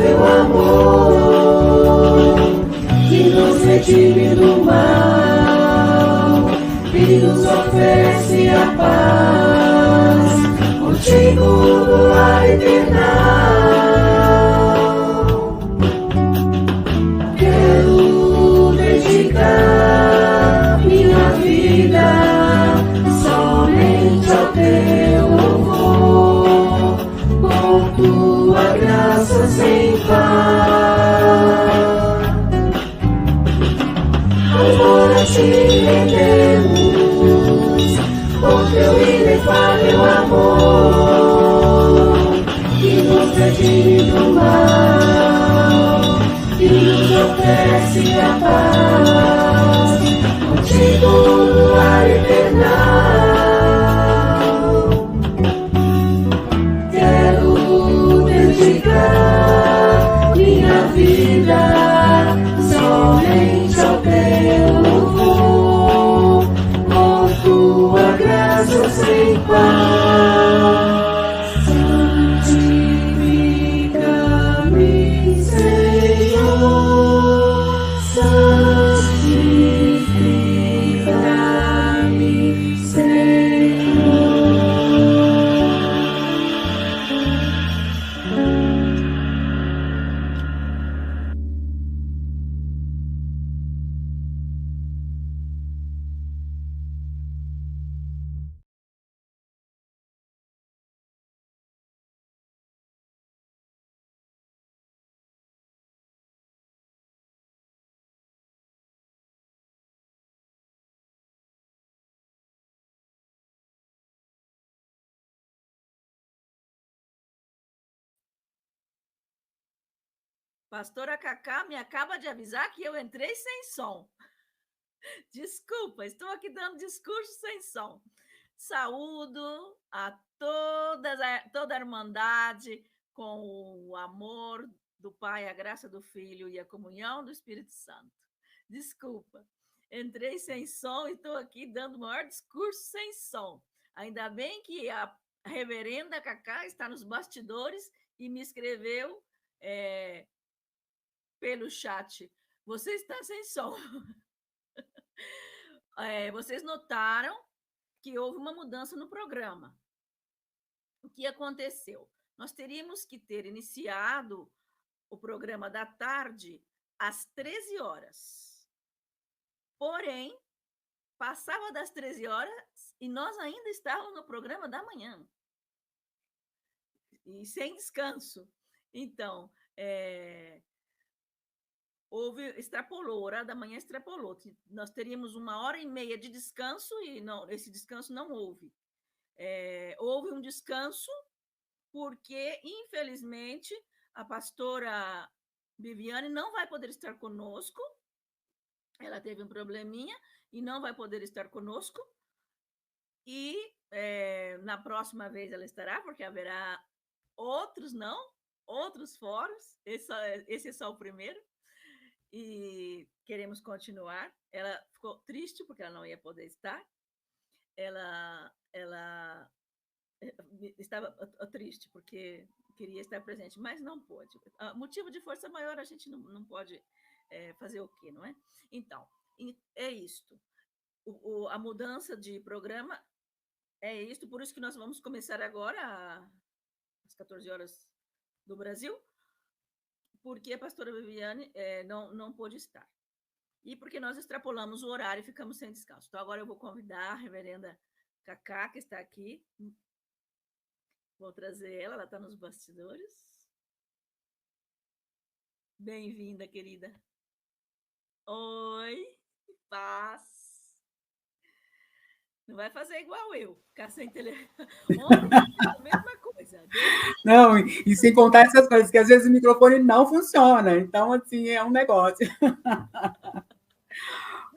inefável amor que nos redime do mal e nos oferece a paz contigo no ar eternal. Quero dedicar minha vida somente ao teu louvor, por tua graça sem par. Agora te rendemos por teu inefável amor que nos redime do mal e nos oferece a paz contigo no ar eternal. Quero dedicar minha vida somente ao teu louvor, por tua graça sem par. Santifica-me, Senhor, santifica-me, Senhor. Pastora Cacá me acaba de avisar que eu entrei sem som. Desculpa, estou aqui dando discurso sem som. Saúdo a toda a Irmandade com o amor do Pai, a graça do Filho e a comunhão do Espírito Santo. Desculpa, entrei sem som e estou aqui dando o maior discurso sem som. Ainda bem que a reverenda Cacá está nos bastidores e me escreveu pelo chat. Você está sem som. Vocês notaram que houve uma mudança no programa. O que aconteceu? Nós teríamos que ter iniciado o programa da tarde às 13 horas. Porém, passava das 13 horas e nós ainda estávamos no programa da manhã. E sem descanso. Então, extrapolou, o horário da manhã extrapolou. Nós teríamos 1h30 de descanso e esse descanso não houve. Houve um descanso porque, infelizmente, a pastora Viviane não vai poder estar conosco. Ela teve um probleminha e não vai poder estar conosco. E na próxima vez ela estará, porque haverá outros fóruns. Esse é só o primeiro. E queremos continuar. Ela ficou triste porque ela não ia poder estar. Ela estava triste porque queria estar presente, mas não pôde. Motivo de força maior, a gente não pode fazer o quê, não é? Então, é isto. A mudança de programa é isto, por isso que nós vamos começar agora às 14 horas do Brasil, porque a pastora Viviane não pôde estar. E porque nós extrapolamos o horário e ficamos sem descanso. Então, agora eu vou convidar a reverenda Cacá, que está aqui. Vou trazer ela está nos bastidores. Bem-vinda, querida. Oi, paz. Não vai fazer igual eu, ficar sem telefone. Ontem a mesma coisa. Não, e sem contar essas coisas, que às vezes o microfone não funciona. Então, assim, é um negócio.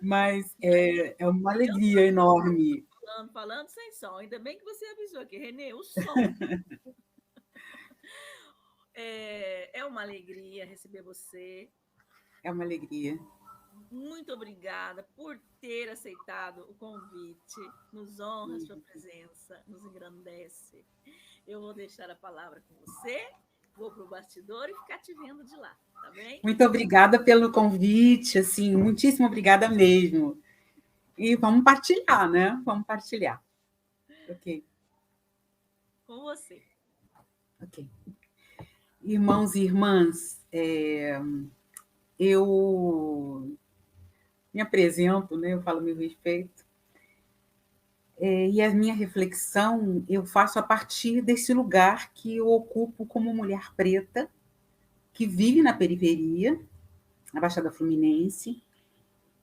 Mas é uma alegria enorme. Falando sem som. Ainda bem que você avisou aqui, Renê, o som. É uma alegria receber você. É uma alegria. Muito obrigada por ter aceitado o convite. Nos honra a sua presença, nos engrandece. Eu vou deixar a palavra com você vou para o bastidor e ficar te vendo de lá, tá bem? Muito obrigada pelo convite, assim, muitíssimo obrigada mesmo. E vamos partilhar, né? Vamos partilhar. Ok, Com você. ok. Irmãos e irmãs, eu me apresento, né? Eu falo meu respeito. E a minha reflexão eu faço a partir desse lugar que eu ocupo como mulher preta, que vive na periferia, na Baixada Fluminense,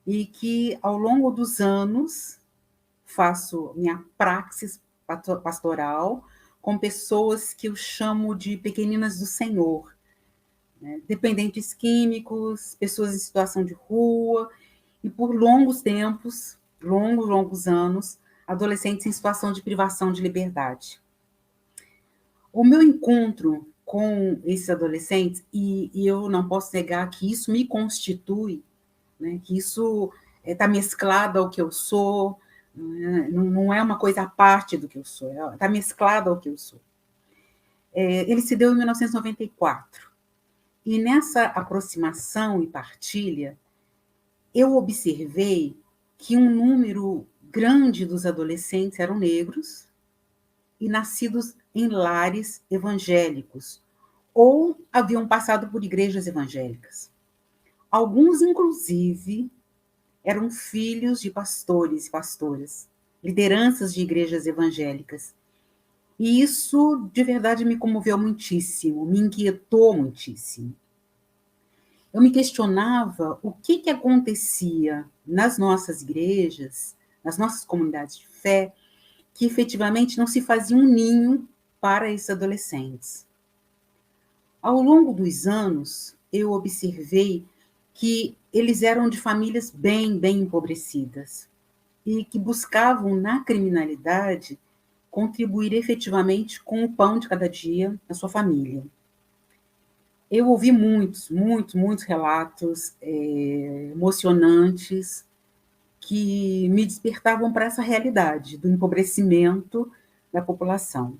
e que, ao longo dos anos, faço minha praxis pastoral com pessoas que eu chamo de pequeninas do Senhor, né? Dependentes químicos, pessoas em situação de rua, e por longos tempos, longos anos, adolescentes em situação de privação de liberdade. O meu encontro com esses adolescentes, e eu não posso negar que isso me constitui, né, que isso está mesclado ao que eu sou, não é uma coisa à parte do que eu sou, está mesclado ao que eu sou. Ele se deu em 1994, e nessa aproximação e partilha, eu observei que um número grande dos adolescentes eram negros e nascidos em lares evangélicos, ou haviam passado por igrejas evangélicas. Alguns, inclusive, eram filhos de pastores e pastoras, lideranças de igrejas evangélicas. E isso, de verdade, me comoveu muitíssimo, me inquietou muitíssimo. Eu me questionava o que acontecia nas nossas igrejas, nas nossas comunidades de fé, que efetivamente não se fazia um ninho para esses adolescentes. Ao longo dos anos, eu observei que eles eram de famílias bem empobrecidas e que buscavam, na criminalidade, contribuir efetivamente com o pão de cada dia da sua família. Eu ouvi muitos relatos emocionantes que me despertavam para essa realidade do empobrecimento da população.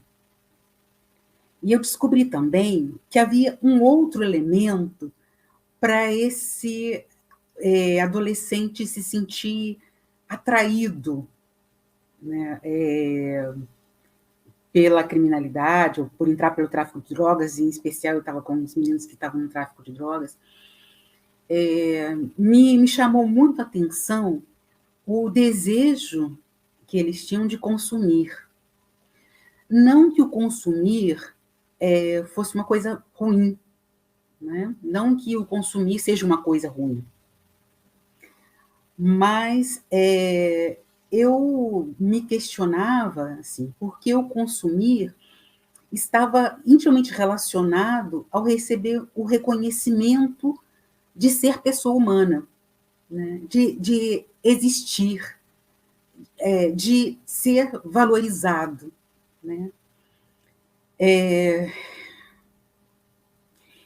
E eu descobri também que havia um outro elemento para esse adolescente se sentir atraído, né, pela criminalidade, ou por entrar pelo tráfico de drogas, e em especial eu estava com uns meninos que estavam no tráfico de drogas, me chamou muito a atenção o desejo que eles tinham de consumir. Não que o consumir fosse uma coisa ruim, né? Não que o consumir seja uma coisa ruim, mas eu me questionava assim, porque o consumir estava intimamente relacionado ao receber o reconhecimento de ser pessoa humana, né? de existir, de ser valorizado, né?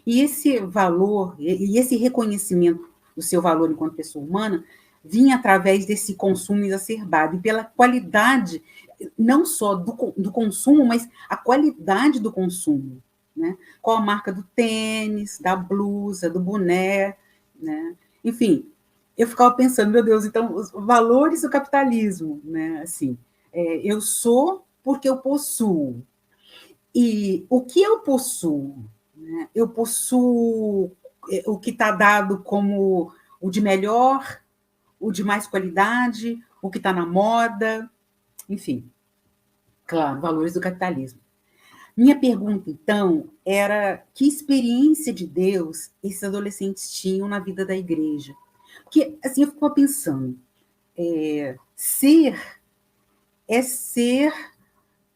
E esse valor, e esse reconhecimento do seu valor enquanto pessoa humana, vinha através desse consumo exacerbado, e pela qualidade, não só do consumo, mas a qualidade do consumo, né? Qual a marca do tênis, da blusa, do boné, né? Enfim, eu ficava pensando, meu Deus, então, os valores do capitalismo, né? Assim, eu sou porque eu possuo. E o que eu possuo? Né? Eu possuo o que está dado como o de melhor, o de mais qualidade, o que está na moda, enfim, claro, valores do capitalismo. Minha pergunta, então, era que experiência de Deus esses adolescentes tinham na vida da igreja? Porque, assim, eu ficava pensando, ser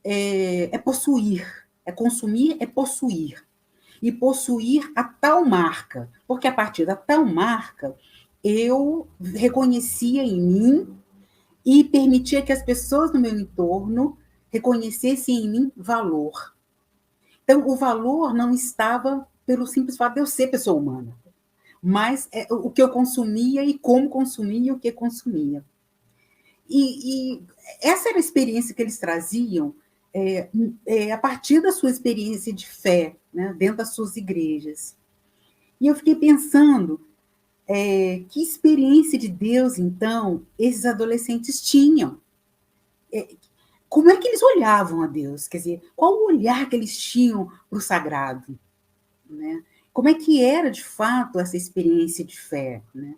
é possuir, é consumir, é possuir. E possuir a tal marca, porque a partir da tal marca eu reconhecia em mim e permitia que as pessoas no meu entorno reconhecessem em mim valor. Então, o valor não estava pelo simples fato de eu ser pessoa humana, mas o que eu consumia e como consumia e o que consumia. E essa era a experiência que eles traziam a partir da sua experiência de fé, né, dentro das suas igrejas. E eu fiquei pensando, que experiência de Deus, então, esses adolescentes tinham? Como é que eles olhavam a Deus? Quer dizer, qual o olhar que eles tinham para o sagrado? Né? Como é que era, de fato, essa experiência de fé? Né?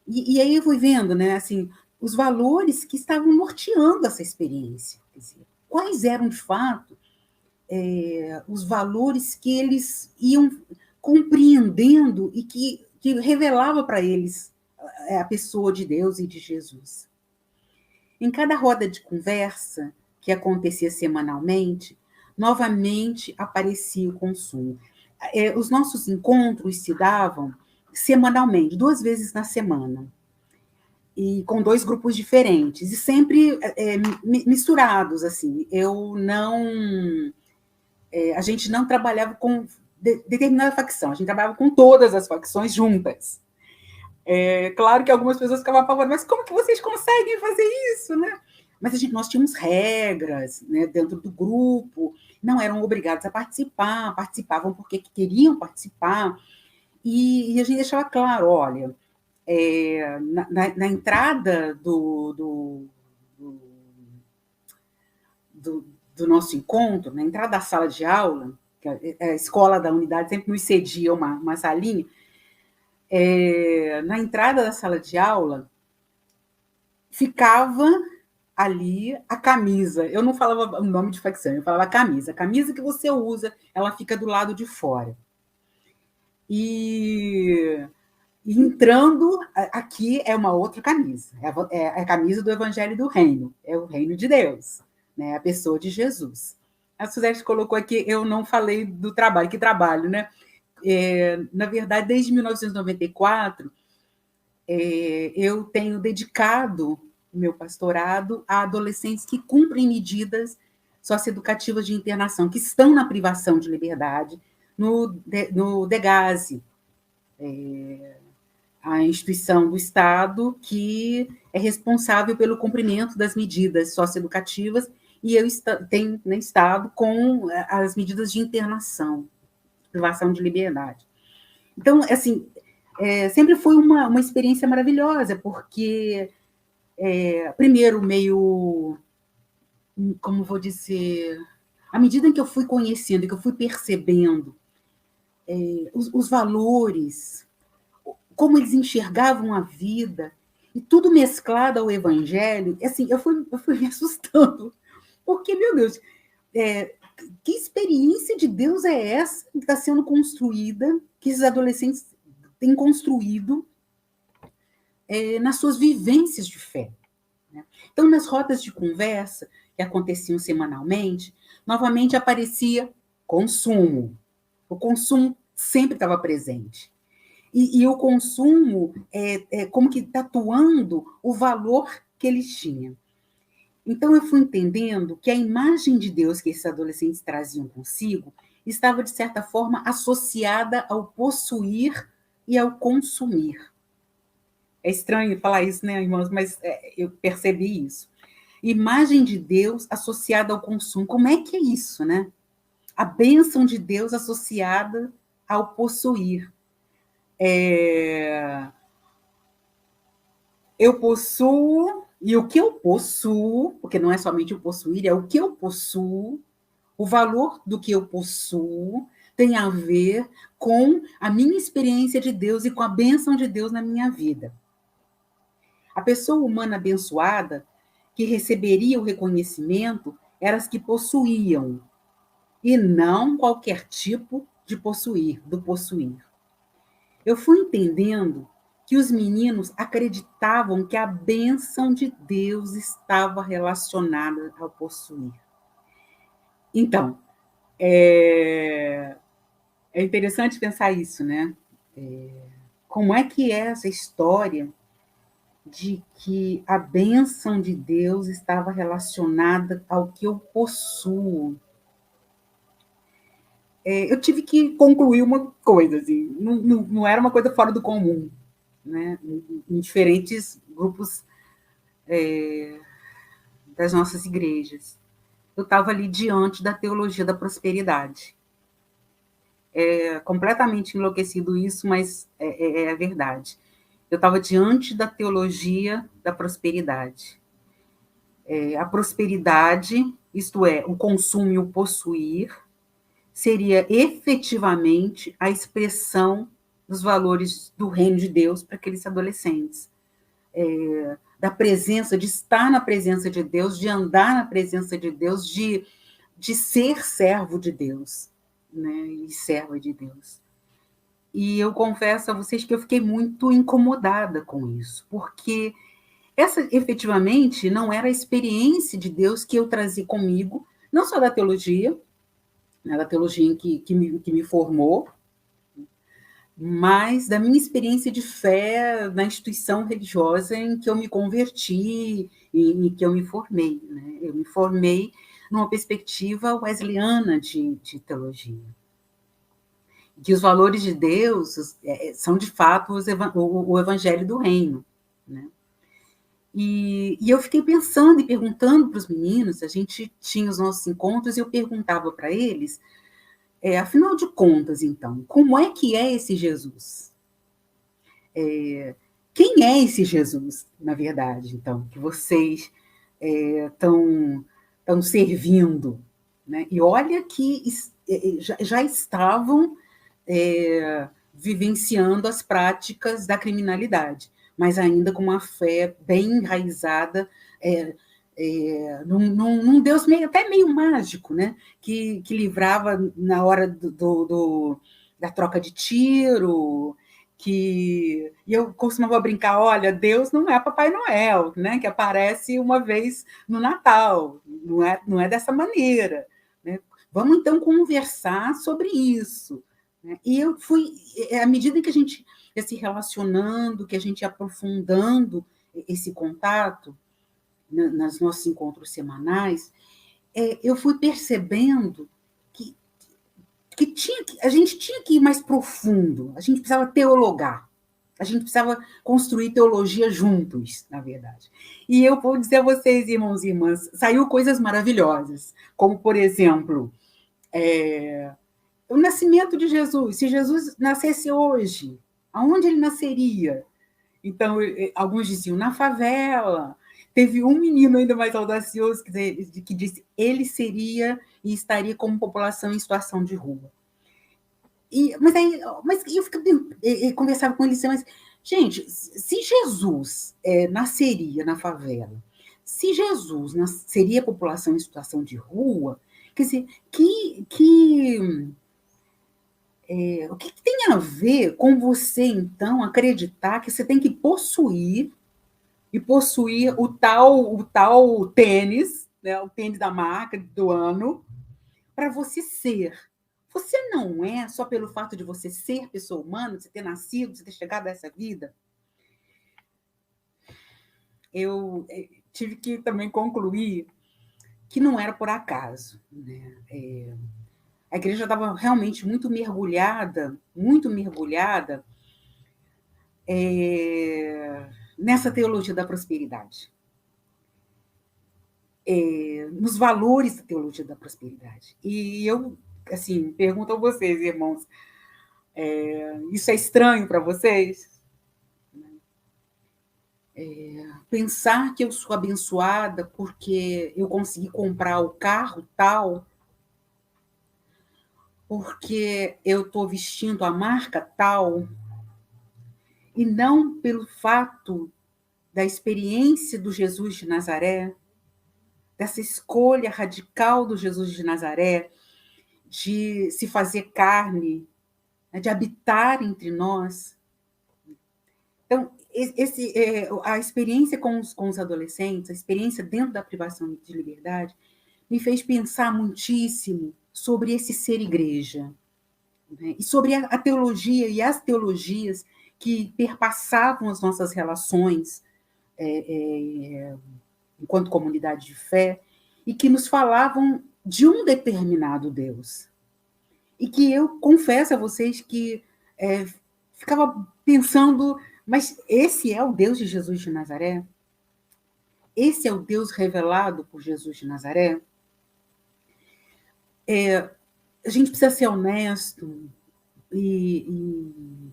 E aí eu fui vendo, né, assim, os valores que estavam norteando essa experiência. Quer dizer, quais eram, de fato, os valores que eles iam compreendendo e que revelava para eles a pessoa de Deus e de Jesus. Em cada roda de conversa que acontecia semanalmente, novamente aparecia o consumo. Os nossos encontros se davam semanalmente, 2 vezes na semana, e com 2 grupos diferentes, e sempre misturados, assim. A gente não trabalhava com determinada facção, a gente trabalhava com todas as facções juntas. Claro que algumas pessoas ficavam apavoradas, mas como que vocês conseguem fazer isso, né? Mas nós tínhamos regras, né, dentro do grupo, não eram obrigados a participar, participavam porque queriam participar, e a gente deixava claro, olha, na entrada do nosso encontro, na entrada da sala de aula, que a escola da unidade sempre nos cedia uma salinha, na entrada da sala de aula, ficava ali a camisa. Eu não falava o nome de facção, eu falava camisa. A camisa que você usa, ela fica do lado de fora. E entrando, aqui é uma outra camisa. É a camisa do Evangelho do Reino. É o reino de Deus, né? A pessoa de Jesus. A Suzete colocou aqui, eu não falei do trabalho. Que trabalho, né? Na verdade, desde 1994, eu tenho dedicado o meu pastorado a adolescentes que cumprem medidas socioeducativas de internação, que estão na privação de liberdade, no DEGASE, a instituição do Estado que é responsável pelo cumprimento das medidas socioeducativas, e eu tenho estado com as medidas de internação, privação de liberdade. Então, assim, sempre foi uma experiência maravilhosa, porque, primeiro, meio, como vou dizer, à medida em que eu fui conhecendo, que eu fui percebendo os valores, como eles enxergavam a vida, e tudo mesclado ao evangelho, assim, eu fui me assustando, porque, meu Deus, que experiência de Deus é essa que está sendo construída, que esses adolescentes têm construído nas suas vivências de fé, né? Então, nas rodas de conversa que aconteciam semanalmente, novamente aparecia consumo. O consumo sempre estava presente. E o consumo como que tatuando o valor que eles tinham. Então, eu fui entendendo que a imagem de Deus que esses adolescentes traziam consigo estava, de certa forma, associada ao possuir e ao consumir. É estranho falar isso, né, irmãos? Mas eu percebi isso. Imagem de Deus associada ao consumo. Como é que é isso, né? A bênção de Deus associada ao possuir. Eu possuo, e o que eu possuo, porque não é somente o possuir, é o que eu possuo, o valor do que eu possuo tem a ver com a minha experiência de Deus e com a bênção de Deus na minha vida. A pessoa humana abençoada, que receberia o reconhecimento, eram as que possuíam, e não qualquer tipo de possuir, do possuir. Eu fui entendendo que os meninos acreditavam que a bênção de Deus estava relacionada ao possuir. Então, é interessante pensar isso, né? Como é que é essa história de que a bênção de Deus estava relacionada ao que eu possuo? Eu tive que concluir uma coisa, assim, não era uma coisa fora do comum, né? Em diferentes grupos das nossas igrejas. eu estava ali diante da teologia da prosperidade. É completamente enlouquecido isso, mas é verdade. Eu estava diante da teologia da prosperidade. A prosperidade, isto é, o consumo e o possuir, seria efetivamente a expressão dos valores do reino de Deus para aqueles adolescentes. Da presença, de estar na presença de Deus, de andar na presença de Deus, de ser servo de Deus, né? E serva de Deus. E eu confesso a vocês que eu fiquei muito incomodada com isso, porque essa efetivamente não era a experiência de Deus que eu trazia comigo, não só da teologia, né, da teologia que me formou, mas da minha experiência de fé na instituição religiosa em que eu me converti e em que eu me formei. Né? Eu me formei numa perspectiva wesleyana de teologia. Que os valores de Deus são, de fato, o evangelho do reino. Né? E eu fiquei pensando e perguntando para os meninos, a gente tinha os nossos encontros e eu perguntava para eles, afinal de contas, então, como é que é esse Jesus? Quem é esse Jesus, na verdade, então, que vocês estão servindo? Né? E olha que já estavam vivenciando as práticas da criminalidade, mas ainda com uma fé bem enraizada num Deus até meio mágico, né? que livrava na hora da troca de tiro, e eu costumava brincar, olha, Deus não é Papai Noel, né? Que aparece uma vez no Natal, não é dessa maneira. Né? Vamos, então, conversar sobre isso. E eu fui, à medida que a gente ia se relacionando, que a gente ia aprofundando esse contato, nos nossos encontros semanais, eu fui percebendo que a gente tinha que ir mais profundo, a gente precisava teologar, a gente precisava construir teologia juntos, na verdade. E eu vou dizer a vocês, irmãos e irmãs, saiu coisas maravilhosas, como, por exemplo, o nascimento de Jesus. Se Jesus nascesse hoje, aonde ele nasceria? Então, alguns diziam, na favela. Teve um menino ainda mais audacioso que disse ele seria e estaria como população em situação de rua. Mas eu conversava com ele e mas, gente, se Jesus nasceria na favela, se Jesus seria população em situação de rua, quer dizer, o que tem a ver com você, então, acreditar que você tem que possuir o tal tênis, né, o tênis da marca do ano, para você ser? Você não é só pelo fato de você ser pessoa humana, de você ter nascido, de você ter chegado a essa vida. Eu tive que também concluir que não era por acaso. Né? A igreja estava realmente muito mergulhada nessa teologia da prosperidade, nos valores da teologia da prosperidade. E eu, assim, pergunto a vocês, irmãos, isso é estranho para vocês? Pensar que eu sou abençoada porque eu consegui comprar o carro tal, porque eu estou vestindo a marca tal, e não pelo fato da experiência do Jesus de Nazaré, dessa escolha radical do Jesus de Nazaré, de se fazer carne, de habitar entre nós. Então, a experiência com os adolescentes, a experiência dentro da privação de liberdade, me fez pensar muitíssimo sobre esse ser igreja, né? E sobre a teologia e as teologias que perpassavam as nossas relações enquanto comunidade de fé, e que nos falavam de um determinado Deus. E que eu confesso a vocês que ficava pensando, mas esse é o Deus de Jesus de Nazaré? Esse é o Deus revelado por Jesus de Nazaré? a gente precisa ser honesto e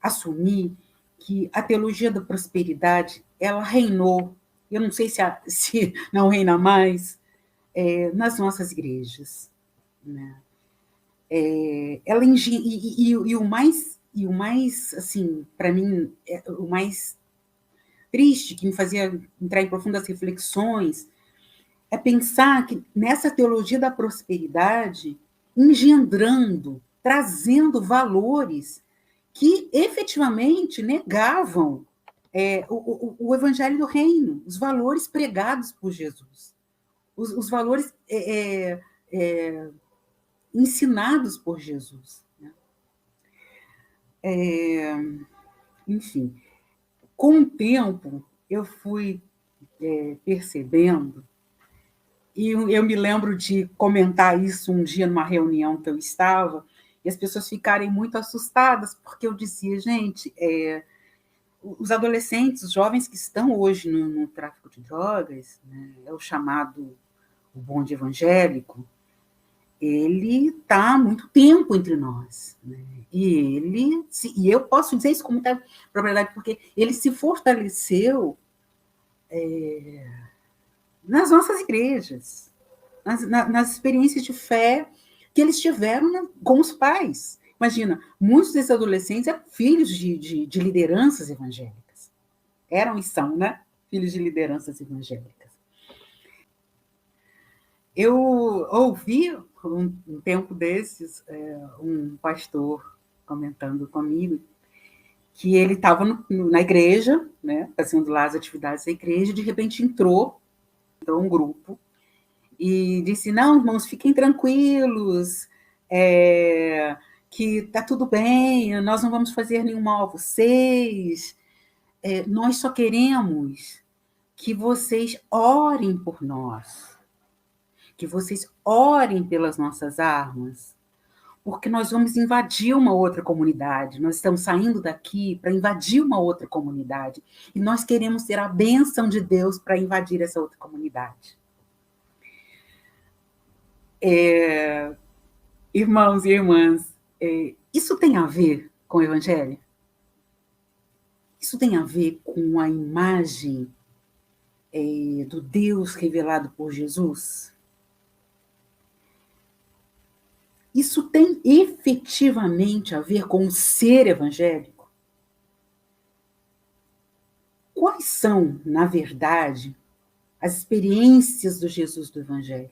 assumir que a teologia da prosperidade, ela reinou, eu não sei se não reina mais, nas nossas igrejas, né? Ela e o mais assim, para mim, o mais triste, que me fazia entrar em profundas reflexões, é pensar que nessa teologia da prosperidade, engendrando, trazendo valores que efetivamente negavam o evangelho do reino, os valores pregados por Jesus, os valores ensinados por Jesus, né? Enfim, com o tempo, eu fui percebendo, e eu me lembro de comentar isso um dia numa reunião que eu estava, e as pessoas ficarem muito assustadas, porque eu dizia, gente, os adolescentes, os jovens que estão hoje no tráfico de drogas, né, é o chamado o bonde evangélico, ele está há muito tempo entre nós, né? E eu posso dizer isso com muita propriedade, porque ele se fortaleceu nas nossas igrejas, nas experiências de fé que eles tiveram com os pais. Imagina, muitos desses adolescentes eram filhos de lideranças evangélicas. Eram e são, né? Filhos de lideranças evangélicas. Eu ouvi, um tempo desses, um pastor comentando comigo que ele estava na igreja, né, fazendo lá as atividades da igreja, e de repente entrou um grupo e disse, não, irmãos, fiquem tranquilos, que está tudo bem, nós não vamos fazer nenhum mal a vocês, nós só queremos que vocês orem por nós, que vocês orem pelas nossas armas, porque nós vamos invadir uma outra comunidade, nós estamos saindo daqui para invadir uma outra comunidade, e nós queremos ter a bênção de Deus para invadir essa outra comunidade. Irmãos e irmãs, isso tem a ver com o Evangelho? Isso tem a ver com a imagem do Deus revelado por Jesus? Isso tem efetivamente a ver com o ser evangélico? Quais são, na verdade, as experiências do Jesus do Evangelho?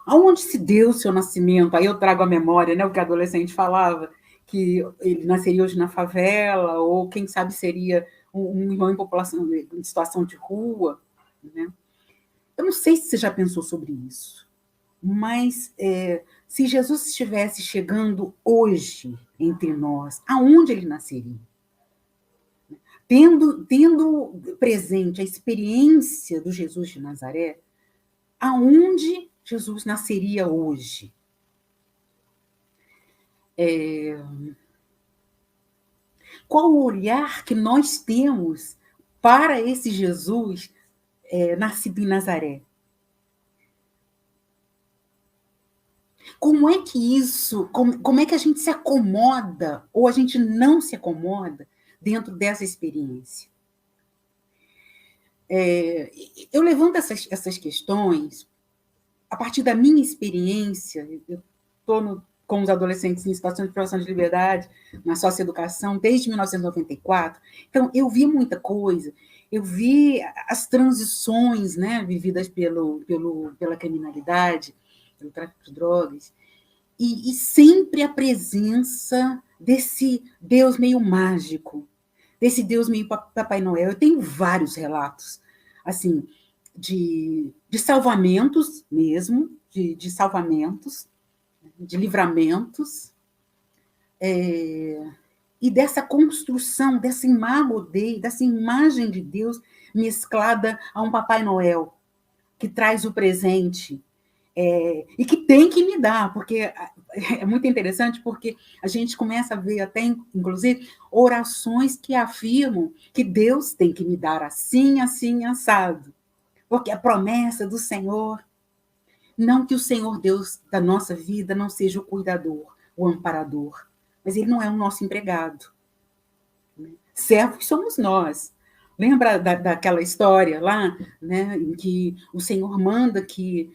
Aonde se deu o seu nascimento? Aí eu trago a memória, né, o que a adolescente falava, que ele nasceria hoje na favela, ou quem sabe seria um irmão em população, em situação de rua, né? Eu não sei se você já pensou sobre isso, mas se Jesus estivesse chegando hoje entre nós, aonde ele nasceria? Tendo presente a experiência do Jesus de Nazaré, aonde Jesus nasceria hoje? Qual o olhar que nós temos para esse Jesus nascido em Nazaré? Como é que isso, como é que a gente se acomoda, ou a gente não se acomoda dentro dessa experiência? Eu levanto essas questões a partir da minha experiência. Eu estou com os adolescentes em situação de privação de liberdade, na socioeducação, desde 1994. Então, eu vi muita coisa, eu vi as transições, né, vividas pela criminalidade, pelo tráfico de drogas, e sempre a presença desse Deus meio mágico, desse Deus meio Papai Noel. Eu tenho vários relatos, assim, de salvamentos mesmo, de salvamentos, de livramentos, e dessa construção, dessa imagem de Deus mesclada a um Papai Noel, que traz o presente, e que tem que me dar, porque é muito interessante, porque a gente começa a ver até, inclusive, orações que afirmam que Deus tem que me dar assim, assim, assado, porque a promessa do Senhor. Não que o Senhor Deus da nossa vida não seja o cuidador, o amparador, mas ele não é o nosso empregado. Servos somos nós. Lembra daquela história lá, né, em que o Senhor manda que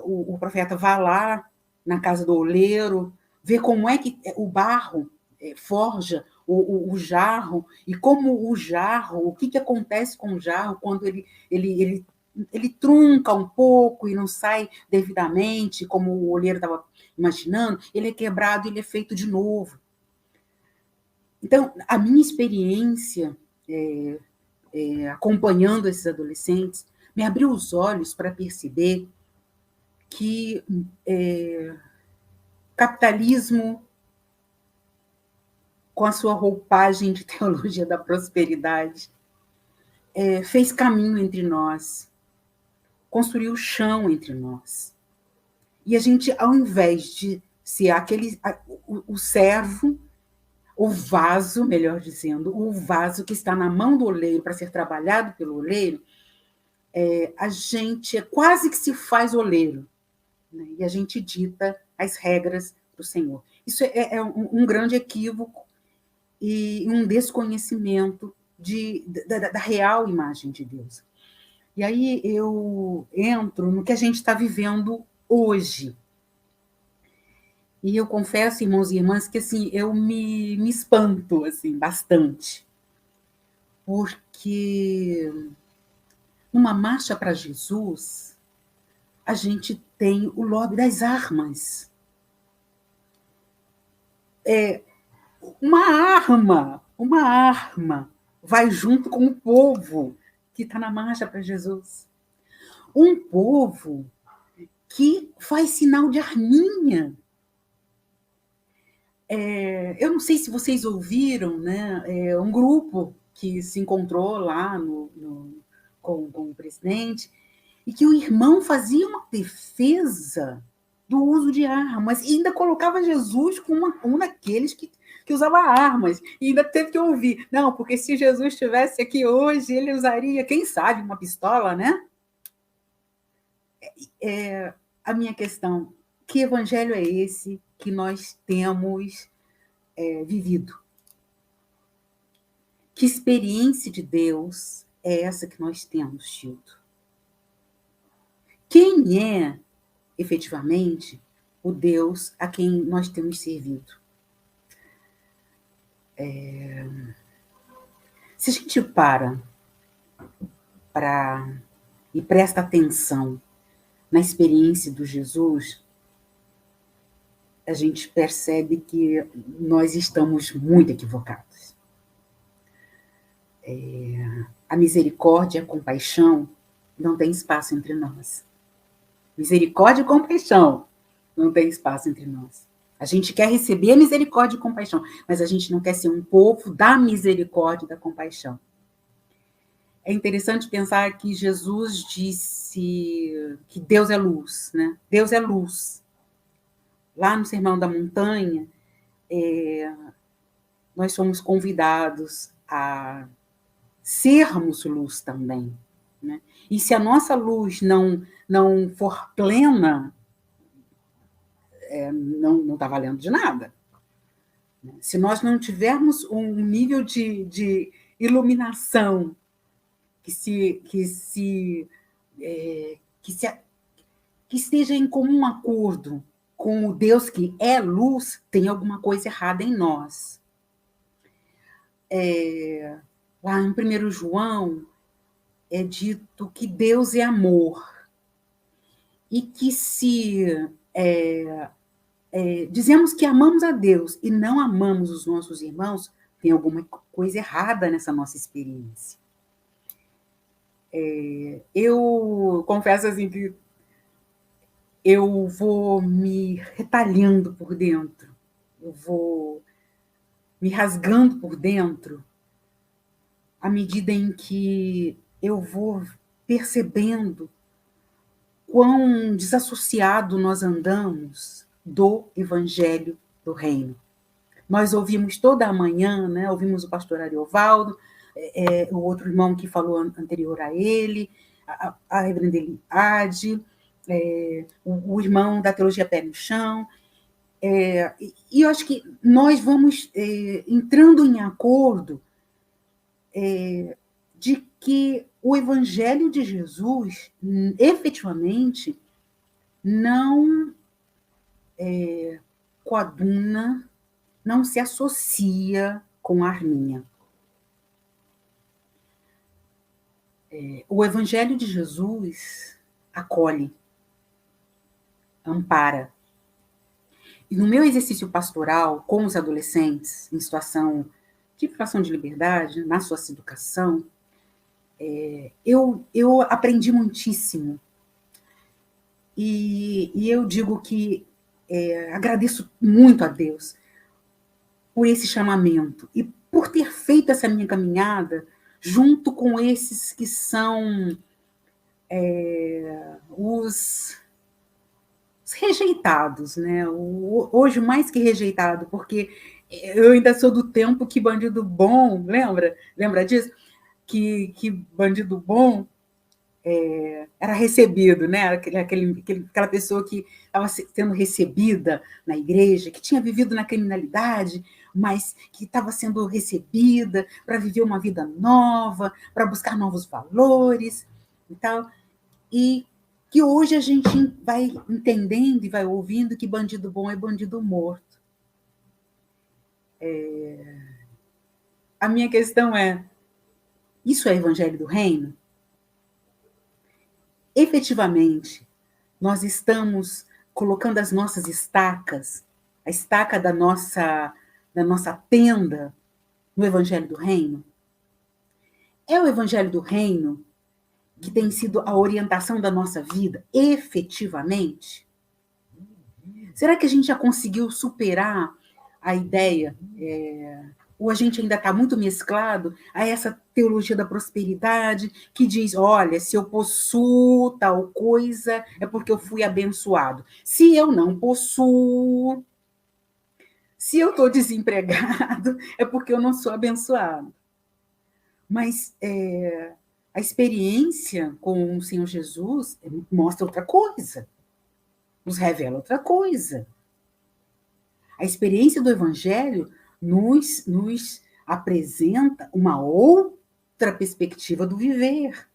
o profeta vá lá na casa do oleiro, ver como é que o barro forja o jarro, e como o jarro, o que acontece com o jarro quando ele trunca um pouco e não sai devidamente, como o oleiro estava imaginando, ele é quebrado, ele é feito de novo. Então, a minha experiência acompanhando esses adolescentes me abriu os olhos para perceber que capitalismo, com a sua roupagem de teologia da prosperidade, fez caminho entre nós, construiu chão entre nós. E a gente, ao invés de ser o servo, o vaso, melhor dizendo, o vaso que está na mão do oleiro para ser trabalhado pelo oleiro, a gente quase que se faz oleiro, né? E a gente dita as regras do Senhor. Isso é um grande equívoco e um desconhecimento da real imagem de Deus. E aí eu entro no que a gente está vivendo hoje. E eu confesso, irmãos e irmãs, que assim, eu me espanto assim, bastante. Porque numa marcha para Jesus, a gente tem o lobby das armas. Uma arma vai junto com o povo que está na marcha para Jesus. Um povo que faz sinal de arminha. Eu não sei se vocês ouviram, né? Um grupo que se encontrou lá com o presidente, e que o irmão fazia uma defesa do uso de armas, e ainda colocava Jesus como um daqueles que usava armas, e ainda teve que ouvir, não, porque se Jesus estivesse aqui hoje, ele usaria, quem sabe, uma pistola, né? A minha questão, que evangelho é esse que nós temos vivido? Que experiência de Deus é essa que nós temos tido? Quem é, efetivamente, o Deus a quem nós temos servido? Se a gente para e presta atenção na experiência do Jesus, a gente percebe que nós estamos muito equivocados. A misericórdia e a compaixão não tem espaço entre nós. Misericórdia e compaixão não tem espaço entre nós. A gente quer receber a misericórdia e compaixão, mas a gente não quer ser um povo da misericórdia e da compaixão. É interessante pensar que Jesus disse que Deus é luz, né? Deus é luz. Lá no Sermão da Montanha, nós somos convidados a sermos luz também, né? E se a nossa luz não for plena, não está valendo de nada. Se nós não tivermos um nível de iluminação que esteja em comum acordo com o Deus que é luz, tem alguma coisa errada em nós. Lá em 1 João é dito que Deus é amor, e que se dizemos que amamos a Deus e não amamos os nossos irmãos, tem alguma coisa errada nessa nossa experiência. Eu confesso assim que eu vou me retalhando por dentro, eu vou me rasgando por dentro, à medida em que eu vou percebendo quão desassociado nós andamos do evangelho do reino. Nós ouvimos toda a manhã, né? Ouvimos o pastor Ariovaldo, o outro irmão que falou anterior a ele, a reverenda Eliade, o irmão da teologia pé no chão. E eu acho que nós vamos entrando em acordo de que o Evangelho de Jesus, efetivamente, não coaduna, não se associa com a arminha. O Evangelho de Jesus acolhe, ampara. E no meu exercício pastoral com os adolescentes em situação de privação de liberdade, na socioeducação, eu aprendi muitíssimo. E eu digo que agradeço muito a Deus por esse chamamento e por ter feito essa minha caminhada junto com esses que são os rejeitados, né? Hoje mais que rejeitado, porque eu ainda sou do tempo que bandido bom, lembra disso? Que bandido bom era recebido, né? Aquela pessoa que estava sendo recebida na igreja, que tinha vivido na criminalidade, mas que estava sendo recebida para viver uma vida nova, para buscar novos valores e tal. E que hoje a gente vai entendendo e vai ouvindo que bandido bom é bandido morto. A minha questão é, isso é evangelho do reino? Efetivamente, nós estamos colocando as nossas estacas, a estaca da nossa tenda no evangelho do reino? É o evangelho do reino que tem sido a orientação da nossa vida, efetivamente? Será que a gente já conseguiu superar a ideia, ou a gente ainda está muito mesclado a essa teologia da prosperidade, que diz, olha, se eu possuo tal coisa, é porque eu fui abençoado. Se eu não possuo, se eu estou desempregado, é porque eu não sou abençoado. Mas a experiência com o Senhor Jesus mostra outra coisa, nos revela outra coisa. A experiência do Evangelho nos apresenta uma outra perspectiva do viver.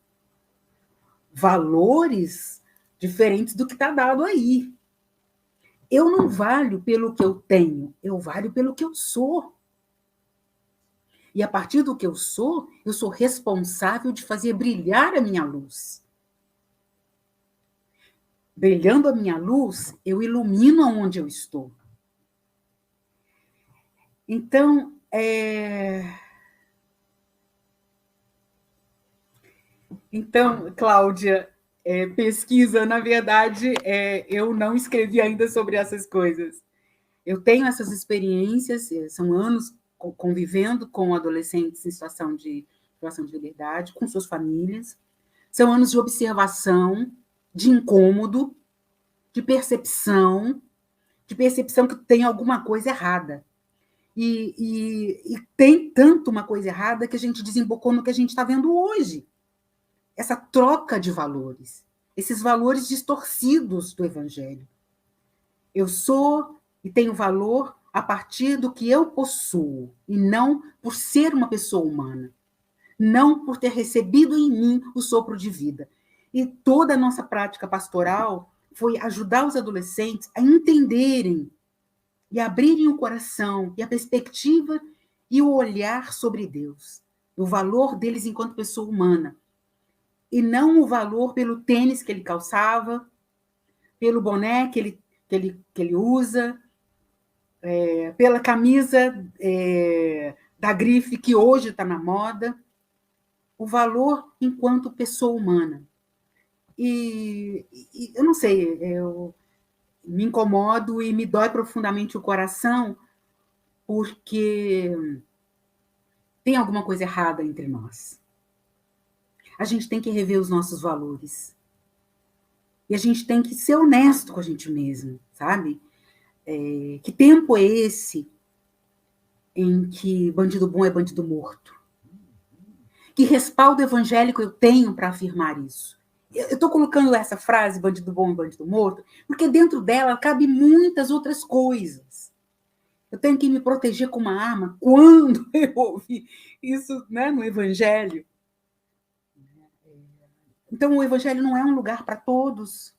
Valores diferentes do que está dado aí. Eu não valho pelo que eu tenho, eu valho pelo que eu sou. E a partir do que eu sou responsável de fazer brilhar a minha luz. Brilhando a minha luz, eu ilumino aonde eu estou. Então, Cláudia, pesquisa, na verdade, eu não escrevi ainda sobre essas coisas. Eu tenho essas experiências, são anos convivendo com adolescentes em situação de privação de liberdade, com suas famílias. São anos de observação, de incômodo, de percepção que tem alguma coisa errada. E tem tanto uma coisa errada que a gente desembocou no que a gente está vendo hoje. Essa troca de valores, esses valores distorcidos do Evangelho. Eu sou e tenho valor a partir do que eu possuo, e não por ser uma pessoa humana, não por ter recebido em mim o sopro de vida. E toda a nossa prática pastoral foi ajudar os adolescentes a entenderem e abrirem o coração e a perspectiva e o olhar sobre Deus, o valor deles enquanto pessoa humana, e não o valor pelo tênis que ele calçava, pelo boné que ele usa, pela camisa da grife que hoje está na moda, o valor enquanto pessoa humana. E eu não sei, eu me incomodo e me dói profundamente o coração, porque tem alguma coisa errada entre nós. A gente tem que rever os nossos valores. E a gente tem que ser honesto com a gente mesmo, sabe? Que tempo é esse em que bandido bom é bandido morto? Que respaldo evangélico eu tenho para afirmar isso? Eu estou colocando essa frase, bandido bom e bandido morto, porque dentro dela cabe muitas outras coisas. Eu tenho que me proteger com uma arma quando eu ouvi isso, né, no Evangelho. Então, o Evangelho não é um lugar para todos.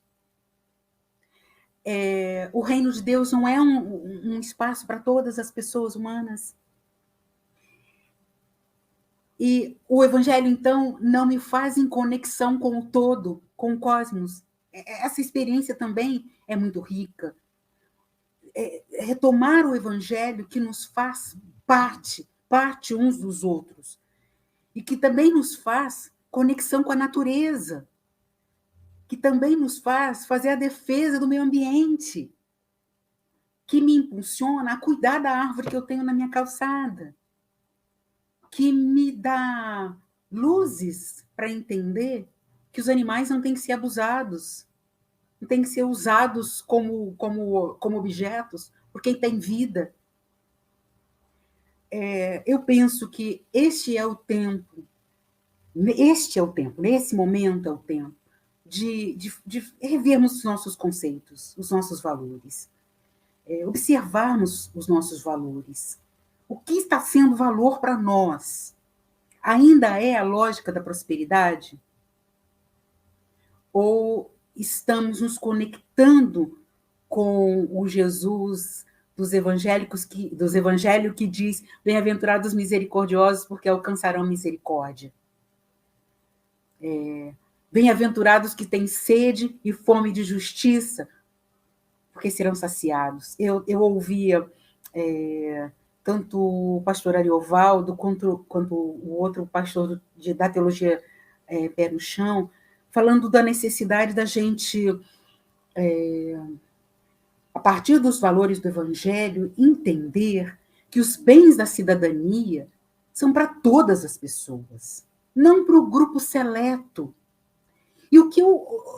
O reino de Deus não é um espaço para todas as pessoas humanas. E o Evangelho, então, não me faz em conexão com o todo, com o cosmos. Essa experiência também é muito rica. Retomar o Evangelho que nos faz parte uns dos outros. E que também nos faz conexão com a natureza. Que também nos faz fazer a defesa do meio ambiente. Que me impulsiona a cuidar da árvore que eu tenho na minha calçada. Que me dá luzes para entender que os animais não têm que ser abusados, não têm que ser usados como objetos, por quem tem vida. Eu penso que este é o tempo, nesse momento é o tempo, de revermos os nossos conceitos, os nossos valores, observarmos os nossos valores. O que está sendo valor para nós? Ainda é a lógica da prosperidade? Ou estamos nos conectando com o Jesus dos evangelhos que diz: bem-aventurados misericordiosos, porque alcançarão misericórdia. Bem-aventurados que têm sede e fome de justiça, porque serão saciados. Eu ouvia tanto o pastor Ariovaldo quanto o outro pastor da teologia Pé no Chão, falando da necessidade da gente, a partir dos valores do Evangelho, entender que os bens da cidadania são para todas as pessoas, não para o grupo seleto. E o que eu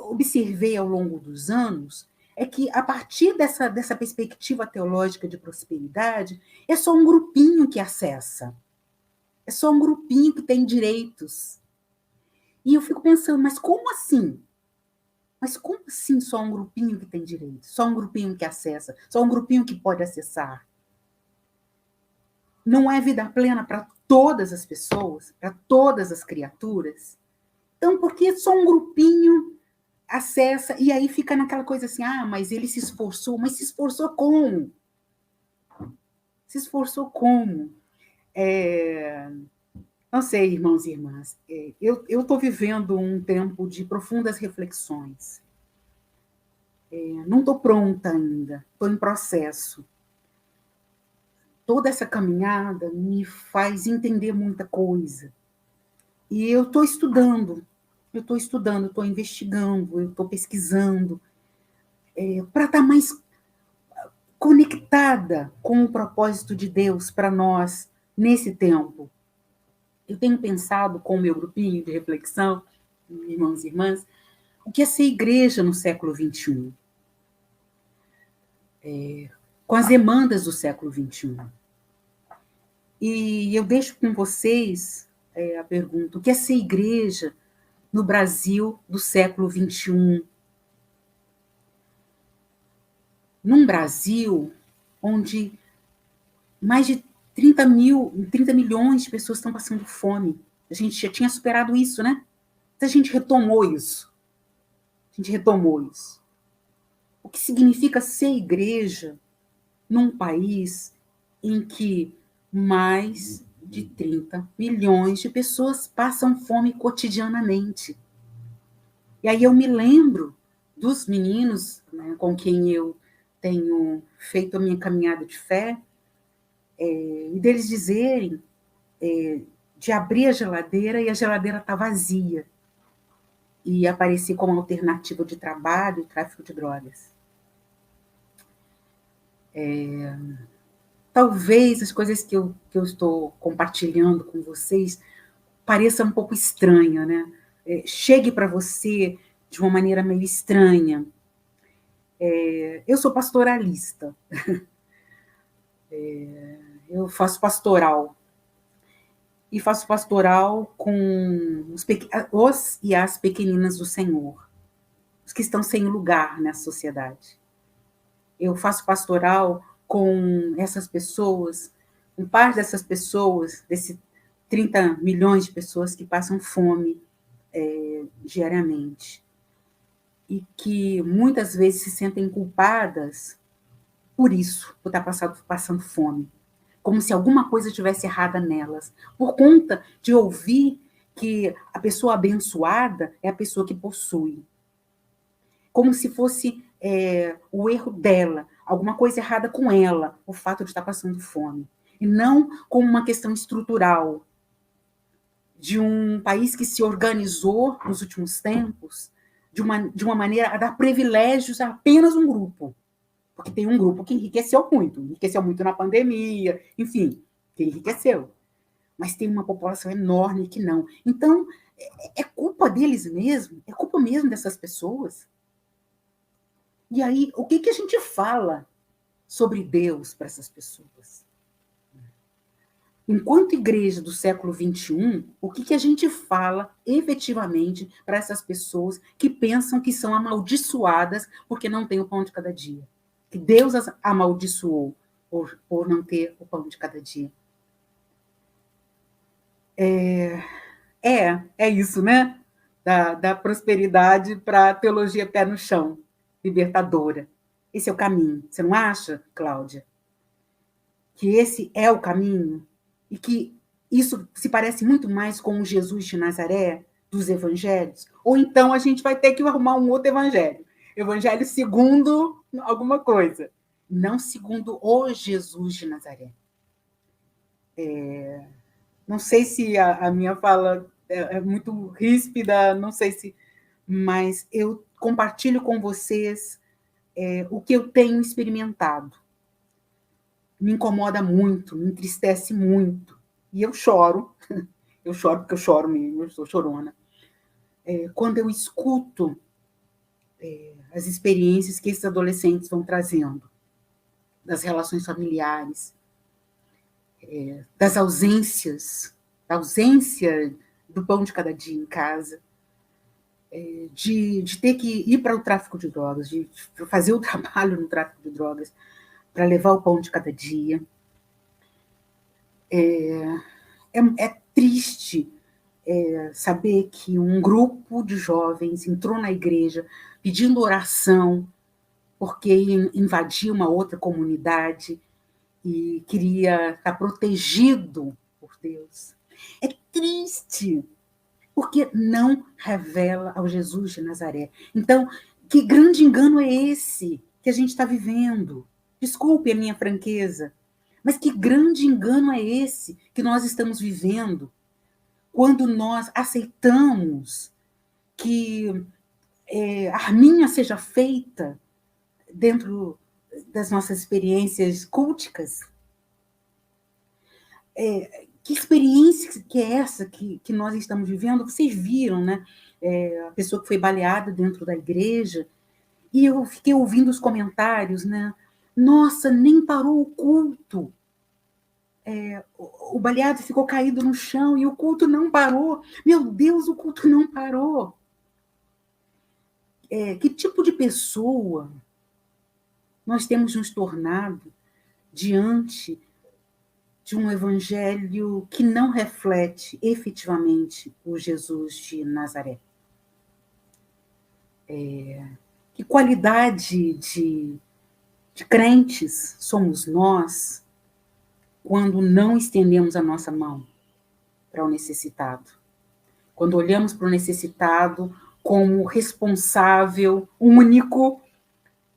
observei ao longo dos anos é que, a partir dessa perspectiva teológica de prosperidade, é só um grupinho que acessa. É só um grupinho que tem direitos. E eu fico pensando, mas como assim? Mas como assim só um grupinho que tem direitos? Só um grupinho que acessa? Só um grupinho que pode acessar? Não é vida plena para todas as pessoas? Para todas as criaturas? Então, por que só um grupinho acessa, e aí fica naquela coisa assim, mas ele se esforçou. Mas se esforçou como? Se esforçou como? Não sei, irmãos e irmãs, eu estou vivendo um tempo de profundas reflexões. Não estou pronta ainda, estou em processo. Toda essa caminhada me faz entender muita coisa. E eu estou estudando, estou investigando, eu estou pesquisando, para estar mais conectada com o propósito de Deus para nós nesse tempo. Eu tenho pensado com o meu grupinho de reflexão, irmãos e irmãs, o que é ser igreja no século XXI, com as demandas do século XXI. E eu deixo com vocês a pergunta: o que é ser igreja no Brasil do século XXI? Num Brasil onde mais de 30 milhões de pessoas estão passando fome. A gente já tinha superado isso, né? Então a gente retomou isso. O que significa ser igreja num país em que mais de 30 milhões de pessoas passam fome cotidianamente. E aí eu me lembro dos meninos, né, com quem eu tenho feito a minha caminhada de fé, e deles dizerem de abrir a geladeira e a geladeira está vazia, e aparecer como alternativa de trabalho e tráfico de drogas. Talvez as coisas que eu estou compartilhando com vocês pareçam um pouco estranha, né? Chegue para você de uma maneira meio estranha. Eu sou pastoralista. Eu faço pastoral. e faço pastoral com os e as pequeninas do Senhor, os que estão sem lugar nessa sociedade. Eu faço pastoral com essas pessoas, com parte dessas pessoas, desses 30 milhões de pessoas que passam fome diariamente e que muitas vezes se sentem culpadas por isso, por estar passando fome, como se alguma coisa estivesse errada nelas, por conta de ouvir que a pessoa abençoada é a pessoa que possui, como se fosse o erro dela, alguma coisa errada com ela, o fato de estar passando fome, e não como uma questão estrutural de um país que se organizou nos últimos tempos de uma maneira a dar privilégios a apenas um grupo. Porque tem um grupo que enriqueceu muito na pandemia, enfim, que enriqueceu. Mas tem uma população enorme que não. Então, é culpa deles mesmo, é culpa mesmo dessas pessoas. E aí, o que a gente fala sobre Deus para essas pessoas? Enquanto igreja do século XXI, o que a gente fala efetivamente para essas pessoas que pensam que são amaldiçoadas porque não têm o pão de cada dia? Que Deus as amaldiçoou por não ter o pão de cada dia. É isso, né? Da prosperidade para a teologia pé no chão, libertadora. Esse é o caminho. Você não acha, Cláudia? Que esse é o caminho? E que isso se parece muito mais com o Jesus de Nazaré, dos evangelhos? Ou então a gente vai ter que arrumar um outro evangelho? Evangelho segundo alguma coisa, não segundo o Jesus de Nazaré. Não sei se a minha fala é muito ríspida, não sei se, mas eu compartilho com vocês o que eu tenho experimentado. Me incomoda muito, me entristece muito, e eu choro porque eu choro mesmo, eu sou chorona. Quando eu escuto as experiências que esses adolescentes vão trazendo, das relações familiares, das ausências, da ausência do pão de cada dia em casa, de ter que ir para o tráfico de drogas, de fazer o trabalho no tráfico de drogas, para levar o pão de cada dia. É triste saber que um grupo de jovens entrou na igreja pedindo oração porque invadiu uma outra comunidade e queria estar protegido por Deus. É triste, porque não revela ao Jesus de Nazaré. Então, que grande engano é esse que a gente está vivendo? Desculpe a minha franqueza, mas que grande engano é esse que nós estamos vivendo quando nós aceitamos que a arminha seja feita dentro das nossas experiências culticas? Que experiência que é essa que nós estamos vivendo? Vocês viram, né? A pessoa que foi baleada dentro da igreja, e eu fiquei ouvindo os comentários, né? Nossa, nem parou o culto. O baleado ficou caído no chão e o culto não parou. Meu Deus, o culto não parou. Que tipo de pessoa nós temos nos tornado diante de um evangelho que não reflete efetivamente o Jesus de Nazaré? Que qualidade de crentes somos nós quando não estendemos a nossa mão para o necessitado? Quando olhamos para o necessitado como responsável único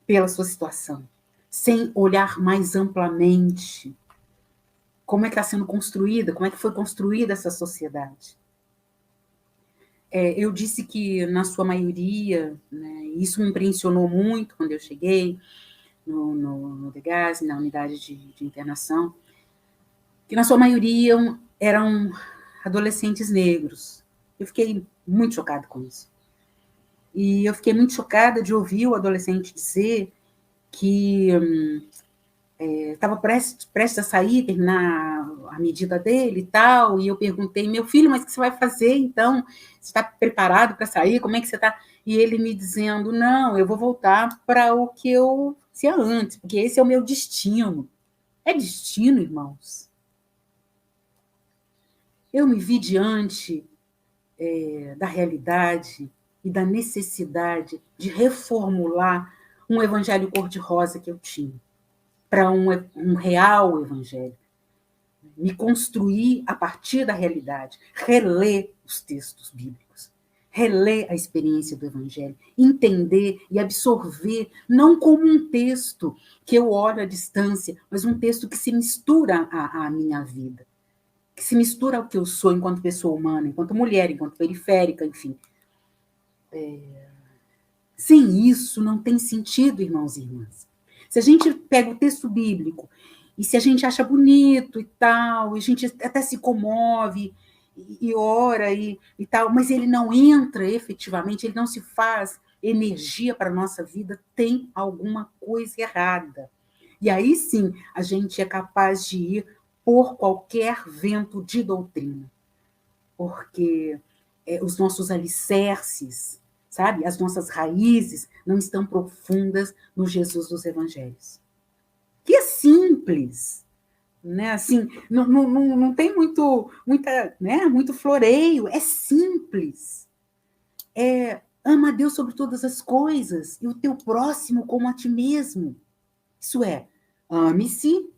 pela sua situação, sem olhar mais amplamente como é que está sendo construída, como é que foi construída essa sociedade. Eu disse que, na sua maioria, né, isso me impressionou muito quando eu cheguei no DEGAS, na unidade de internação, que, na sua maioria, eram adolescentes negros. Eu fiquei muito chocada com isso. E eu fiquei muito chocada de ouvir o adolescente dizer que estava prestes a sair, terminar a medida dele e tal, e eu perguntei, meu filho, mas o que você vai fazer então? Você está preparado para sair? Como é que você está? E ele me dizendo, não, eu vou voltar para o que eu fazia antes, porque esse é o meu destino. É destino, irmãos. Eu me vi diante da realidade e da necessidade de reformular um evangelho cor-de-rosa que eu tinha, para um real evangelho. Me construir a partir da realidade, reler os textos bíblicos, reler a experiência do evangelho, entender e absorver, não como um texto que eu olho à distância, mas um texto que se mistura à minha vida, que se mistura ao que eu sou enquanto pessoa humana, enquanto mulher, enquanto periférica, enfim. Sem isso, não tem sentido, irmãos e irmãs. Se a gente pega o texto bíblico e se a gente acha bonito e tal, e a gente até se comove e ora e tal, mas ele não entra efetivamente, ele não se faz energia para a nossa vida, tem alguma coisa errada. E aí sim, a gente é capaz de ir por qualquer vento de doutrina, porque os nossos alicerces, sabe, as nossas raízes não estão profundas no Jesus dos evangelhos. Que é simples, né? Assim, não tem muito floreio, é simples. Ama a Deus sobre todas as coisas e o teu próximo como a ti mesmo. Isso é, ame-se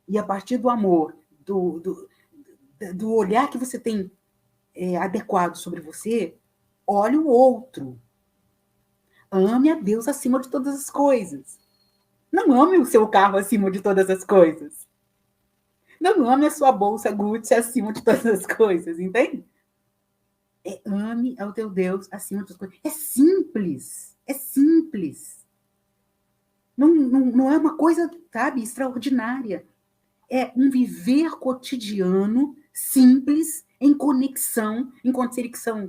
e a partir do amor, do olhar que você tem adequado sobre você, olhe o outro. Ame a Deus acima de todas as coisas. Não ame o seu carro acima de todas as coisas. Não ame a sua bolsa Gucci acima de todas as coisas, entende? Ame ao teu Deus acima de todas as coisas. É simples. É simples. Não é uma coisa, sabe, extraordinária. É um viver cotidiano simples, em conexão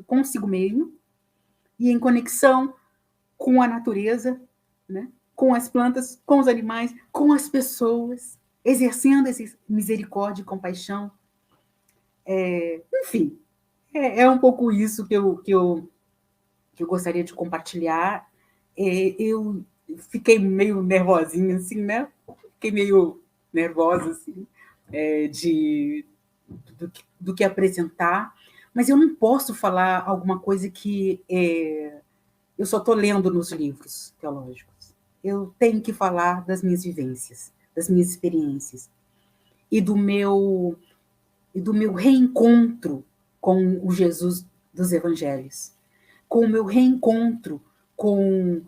consigo mesmo e em conexão com a natureza, né? Com as plantas, com os animais, com as pessoas, exercendo essa misericórdia e compaixão. Enfim, é um pouco isso que eu gostaria de compartilhar. Eu fiquei meio nervosinha, assim, né? Fiquei meio nervosa, assim, do que apresentar, mas eu não posso falar alguma coisa que eu só estou lendo nos livros teológicos. Eu tenho que falar das minhas vivências, das minhas experiências e do meu reencontro com o Jesus dos evangelhos, com o meu reencontro com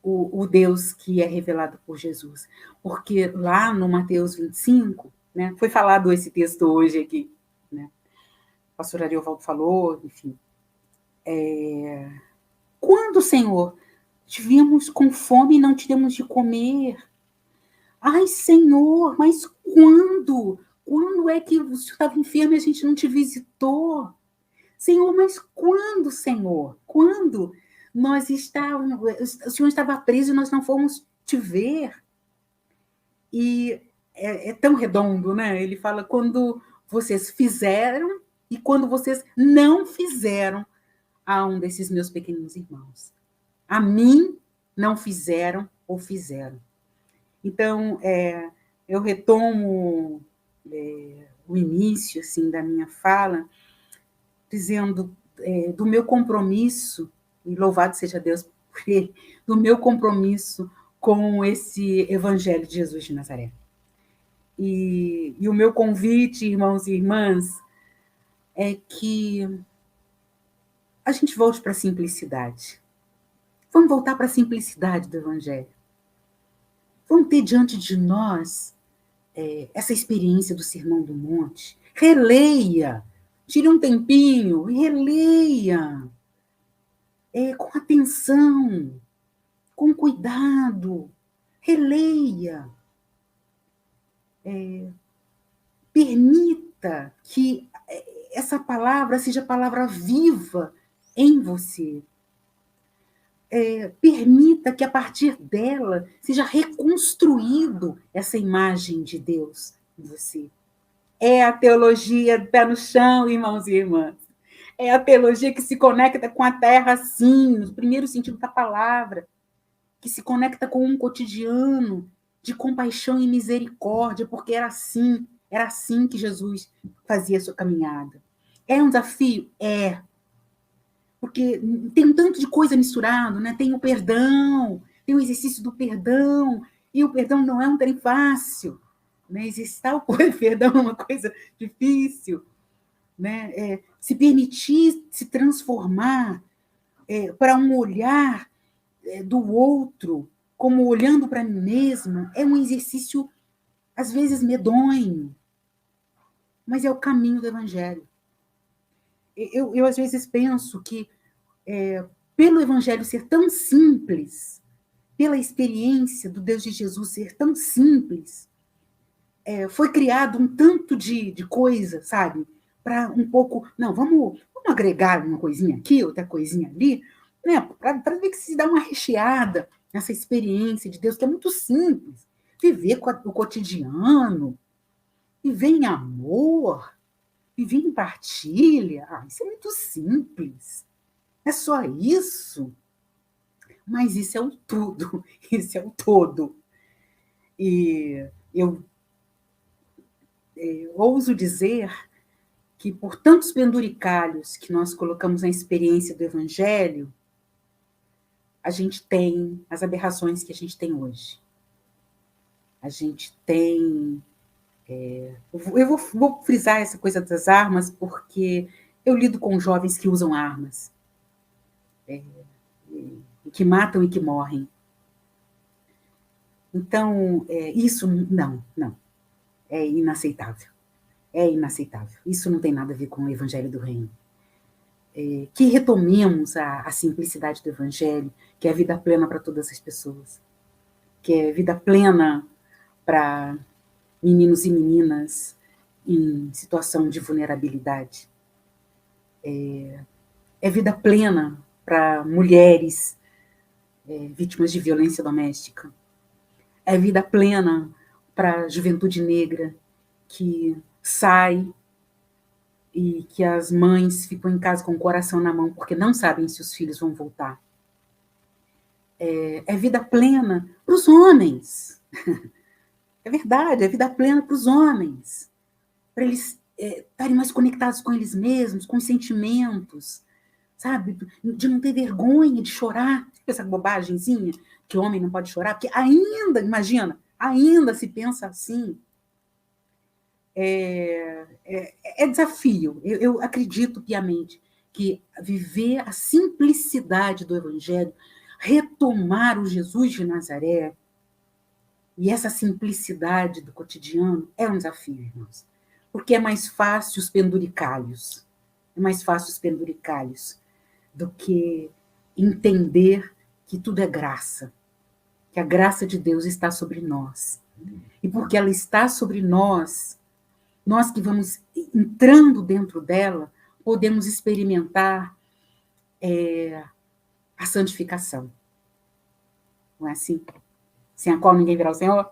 o Deus que é revelado por Jesus. Porque lá no Mateus 25, né, foi falado esse texto hoje aqui, né? O pastor Ariovaldo falou, enfim. Quando, Senhor, tivemos com fome e não tivemos de comer? Ai, Senhor, mas quando? Quando é que o Senhor estava enfermo e a gente não te visitou? Senhor, mas quando, Senhor? Quando nós estávamos, o Senhor estava preso e nós não fomos te ver? E é tão redondo, né? Ele fala, quando vocês fizeram e quando vocês não fizeram a um desses meus pequeninos irmãos. A mim não fizeram ou fizeram. Então, eu retomo o início assim, da minha fala, dizendo do meu compromisso, e louvado seja Deus por ele, do meu compromisso com esse Evangelho de Jesus de Nazaré. E o meu convite, irmãos e irmãs, é que a gente volte para a simplicidade. Vamos voltar para a simplicidade do Evangelho. Vamos ter diante de nós essa experiência do Sermão do Monte. Releia, tire um tempinho e releia. Com atenção, com cuidado. Releia. Permita que essa palavra seja palavra viva em você. permita que a partir dela seja reconstruído essa imagem de Deus em você. É a teologia do pé no chão, irmãos e irmãs. É a teologia que se conecta com a terra, sim, no primeiro sentido da palavra, que se conecta com um cotidiano de compaixão e misericórdia, porque era assim que Jesus fazia a sua caminhada. É um desafio? É. Porque tem um tanto de coisa misturado, né? Tem o perdão, tem o exercício do perdão, e o perdão não é um trem fácil, né? Exercitar o perdão é uma coisa difícil, né? Se permitir se transformar para um olhar do outro, como olhando para mim mesma, é um exercício, às vezes, medonho, mas é o caminho do Evangelho. Eu às vezes, penso que, pelo Evangelho ser tão simples, pela experiência do Deus de Jesus ser tão simples, foi criado um tanto de coisa, sabe? Para um pouco... Não, vamos agregar uma coisinha aqui, outra coisinha ali, né? Para ver que se dá uma recheada nessa experiência de Deus, que é muito simples. Viver o cotidiano, viver em amor, viver em partilha. Isso é muito simples. É só isso. Mas isso é o tudo, isso é o todo. E eu ouso dizer que, por tantos penduricalhos que nós colocamos na experiência do Evangelho, a gente tem as aberrações que a gente tem hoje. A gente tem... eu vou frisar essa coisa das armas, porque eu lido com jovens que usam armas, que matam e que morrem. Então, isso não. É inaceitável. É inaceitável. Isso não tem nada a ver com o Evangelho do Reino. Que retomemos a simplicidade do Evangelho, que é a vida plena para todas as pessoas, que é vida plena para meninos e meninas em situação de vulnerabilidade. É vida plena para mulheres vítimas de violência doméstica. É vida plena para a juventude negra que sai e que as mães ficam em casa com o coração na mão porque não sabem se os filhos vão voltar. É vida plena para os homens. É verdade, é vida plena para os homens. Para eles estarem mais conectados com eles mesmos, com os sentimentos, sabe? De não ter vergonha de chorar. Essa bobagemzinha que o homem não pode chorar, porque ainda, imagina, ainda se pensa assim. É desafio. Eu acredito piamente que viver a simplicidade do Evangelho, retomar o Jesus de Nazaré, e essa simplicidade do cotidiano é um desafio, irmãos. Porque é mais fácil os penduricalhos. É mais fácil os penduricalhos do que entender que tudo é graça. Que a graça de Deus está sobre nós. E porque ela está sobre nós, nós que vamos entrando dentro dela, podemos experimentar a santificação. Não é assim? Sem a qual ninguém verá o Senhor?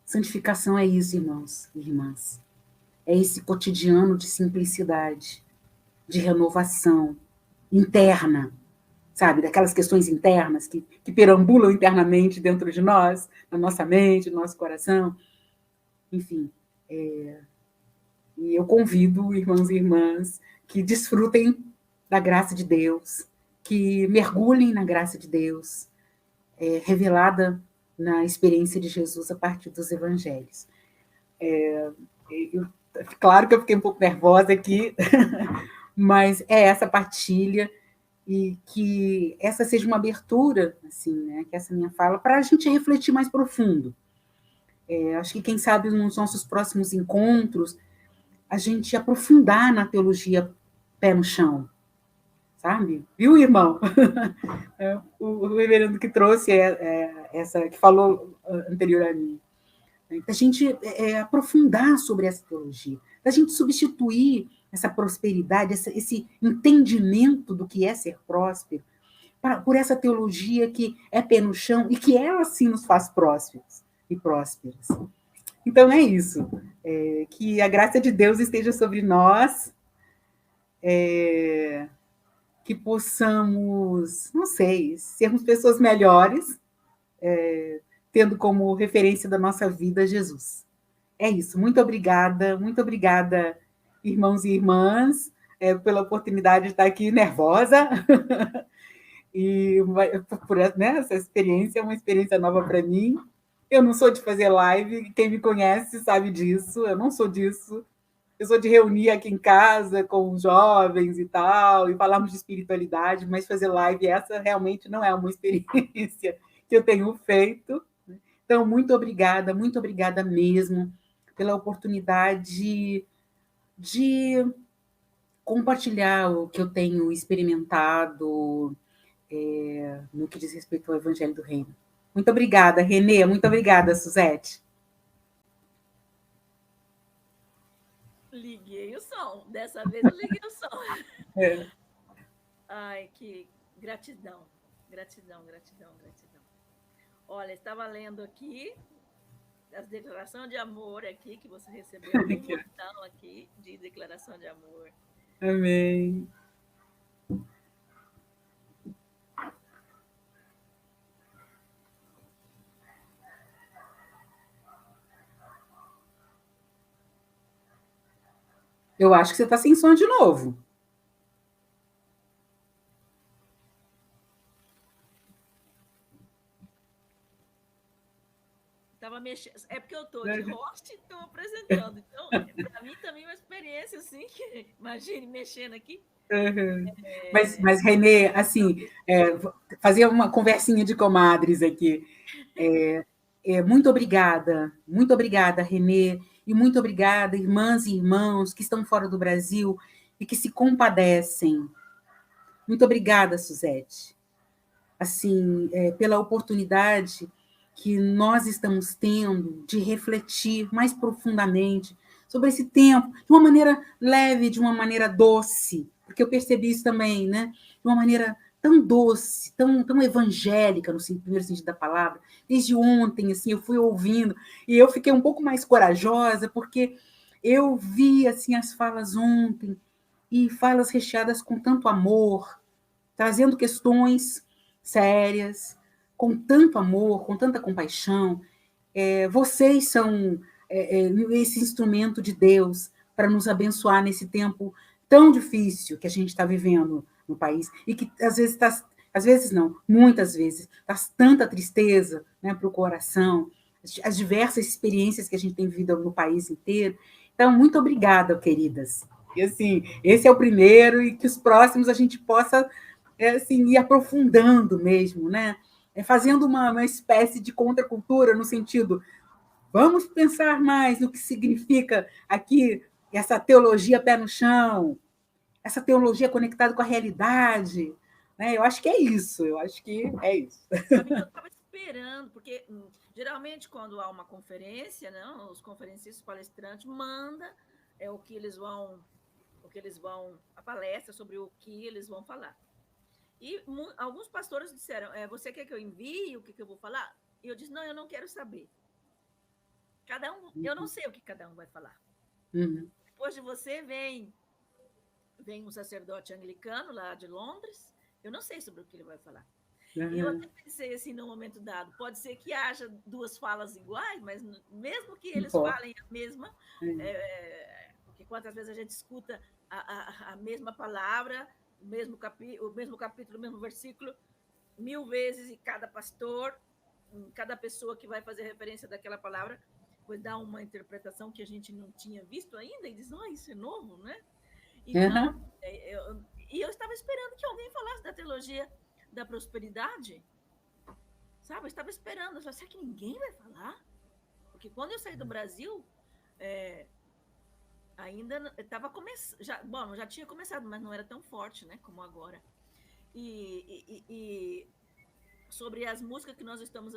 Santificação é isso, irmãos e irmãs. É esse cotidiano de simplicidade, de renovação interna, sabe? Daquelas questões internas que perambulam internamente dentro de nós, na nossa mente, no nosso coração. Enfim, e eu convido irmãos e irmãs que desfrutem da graça de Deus, que mergulhem na graça de Deus, revelada na experiência de Jesus a partir dos evangelhos. Claro que eu fiquei um pouco nervosa aqui, mas é essa partilha, e que essa seja uma abertura, assim, né, que essa minha fala, para a gente refletir mais profundo. Acho que, quem sabe, nos nossos próximos encontros, a gente aprofundar na teologia pé no chão, sabe? Viu, irmão? O reverendo que trouxe essa, que falou anterior a mim. Da gente aprofundar sobre essa teologia, da gente substituir essa prosperidade, esse entendimento do que é ser próspero, por essa teologia que é pé no chão e que ela sim nos faz prósperos e prósperas. Então é isso. Que a graça de Deus esteja sobre nós, que possamos, não sei, sermos pessoas melhores, tendo como referência da nossa vida Jesus. É isso. Muito obrigada, irmãos e irmãs, pela oportunidade de estar aqui nervosa. E por essa experiência, é uma experiência nova para mim. Eu não sou de fazer live, quem me conhece sabe disso, eu não sou disso. Eu sou de reunir aqui em casa com os jovens e tal, e falarmos de espiritualidade, mas fazer live, essa realmente não é uma experiência que eu tenho feito. Então, muito obrigada mesmo pela oportunidade de compartilhar o que eu tenho experimentado no que diz respeito ao Evangelho do Reino. Muito obrigada, Renê. Muito obrigada, Suzete. Liguei o som. Dessa vez eu liguei o som. Ai, que gratidão. Gratidão. Olha, estava lendo aqui as declarações de amor aqui, que você recebeu um montão aqui de declaração de amor. Amém. Eu acho que você está sem som de novo. Estava mexendo. É porque eu estou de host e estou apresentando. Então, para mim também é uma experiência assim, que imagine mexendo aqui. Uhum. Mas, Renê, assim, fazer uma conversinha de comadres aqui. Muito obrigada, Renê, e muito obrigada, irmãs e irmãos que estão fora do Brasil e que se compadecem. Muito obrigada, Suzete, assim, pela oportunidade que nós estamos tendo de refletir mais profundamente sobre esse tempo, de uma maneira leve, de uma maneira doce, porque eu percebi isso também, né? De uma maneira tão doce, tão evangélica, no primeiro sentido da palavra. Desde ontem, assim, eu fui ouvindo, e eu fiquei um pouco mais corajosa, porque eu vi, assim, as falas ontem, e falas recheadas com tanto amor, trazendo questões sérias, com tanto amor, com tanta compaixão. Vocês são esse instrumento de Deus para nos abençoar nesse tempo tão difícil que a gente está vivendo no país e que às vezes não, muitas vezes traz tanta tristeza, né, para o coração, as diversas experiências que a gente tem vivido no país inteiro. Então, muito obrigada, queridas. E assim, esse é o primeiro e que os próximos a gente possa assim, ir aprofundando mesmo, né? Fazendo uma espécie de contracultura no sentido, vamos pensar mais no que significa aqui essa teologia pé no chão, essa teologia conectada com a realidade, né? Eu acho que é isso, eu estava esperando, porque geralmente quando há uma conferência, não, os conferencistas palestrantes mandam o que eles vão, a palestra sobre o que eles vão falar. E alguns pastores disseram, você quer que eu envie o que eu vou falar? E eu disse, não, eu não quero saber. Eu não sei o que cada um vai falar. Uhum. Depois de você vem um sacerdote anglicano lá de Londres, eu não sei sobre o que ele vai falar. Uhum. E eu até pensei assim, num momento dado, pode ser que haja duas falas iguais, mas mesmo que eles falem a mesma, porque quantas vezes a gente escuta a mesma palavra, o mesmo capítulo, o mesmo versículo, 1000 vezes, e cada pastor, cada pessoa que vai fazer referência daquela palavra, vai dar uma interpretação que a gente não tinha visto ainda, e diz, isso é novo, né? Então, eu estava esperando que alguém falasse da teologia da prosperidade, sabe? Eu estava esperando, será que ninguém vai falar? Porque quando eu saí do Brasil, ainda estava começando, já tinha começado, mas não era tão forte, né, como agora. E sobre as músicas que nós estamos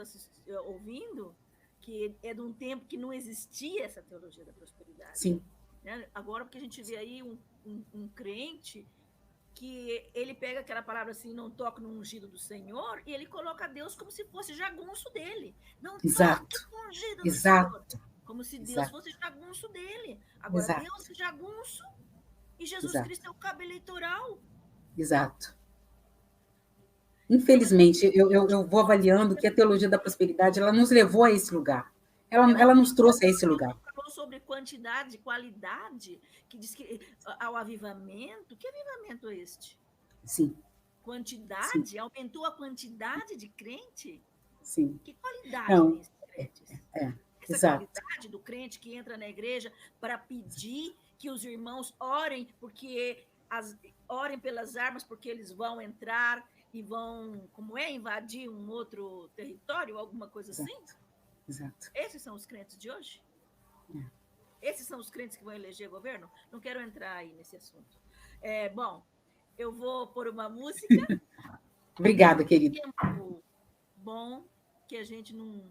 ouvindo, que é de um tempo que não existia essa teologia da prosperidade. Sim. Né? Agora, porque a gente vê aí um crente que ele pega aquela palavra assim, não toque no ungido do Senhor, e ele coloca Deus como se fosse jagunço dele. Não Exato. toque no ungido do Exato. Senhor. Como se Deus Exato. fosse jagunço dele. Agora, Exato. Deus é jagunço e Jesus Exato. Cristo é o cabo eleitoral. Exato. Infelizmente, eu vou avaliando que a teologia da prosperidade ela nos levou a esse lugar. Ela nos trouxe a esse lugar. Falou sobre quantidade, qualidade, que diz que ao avivamento. Que avivamento é este? Sim. Quantidade? Sim. Aumentou a quantidade de crente? Sim. Que qualidade não, tem esses crentes? Essa exato. qualidade do crente que entra na igreja para pedir que os irmãos orem, porque orem pelas armas, porque eles vão entrar e vão, como é, invadir um outro território, alguma coisa Exato. assim? Exato. Esses são os crentes de hoje? Esses são os crentes que vão eleger governo? Não quero entrar aí nesse assunto. Bom, eu vou pôr uma música. Obrigada, querida. Tempo bom, que a gente não...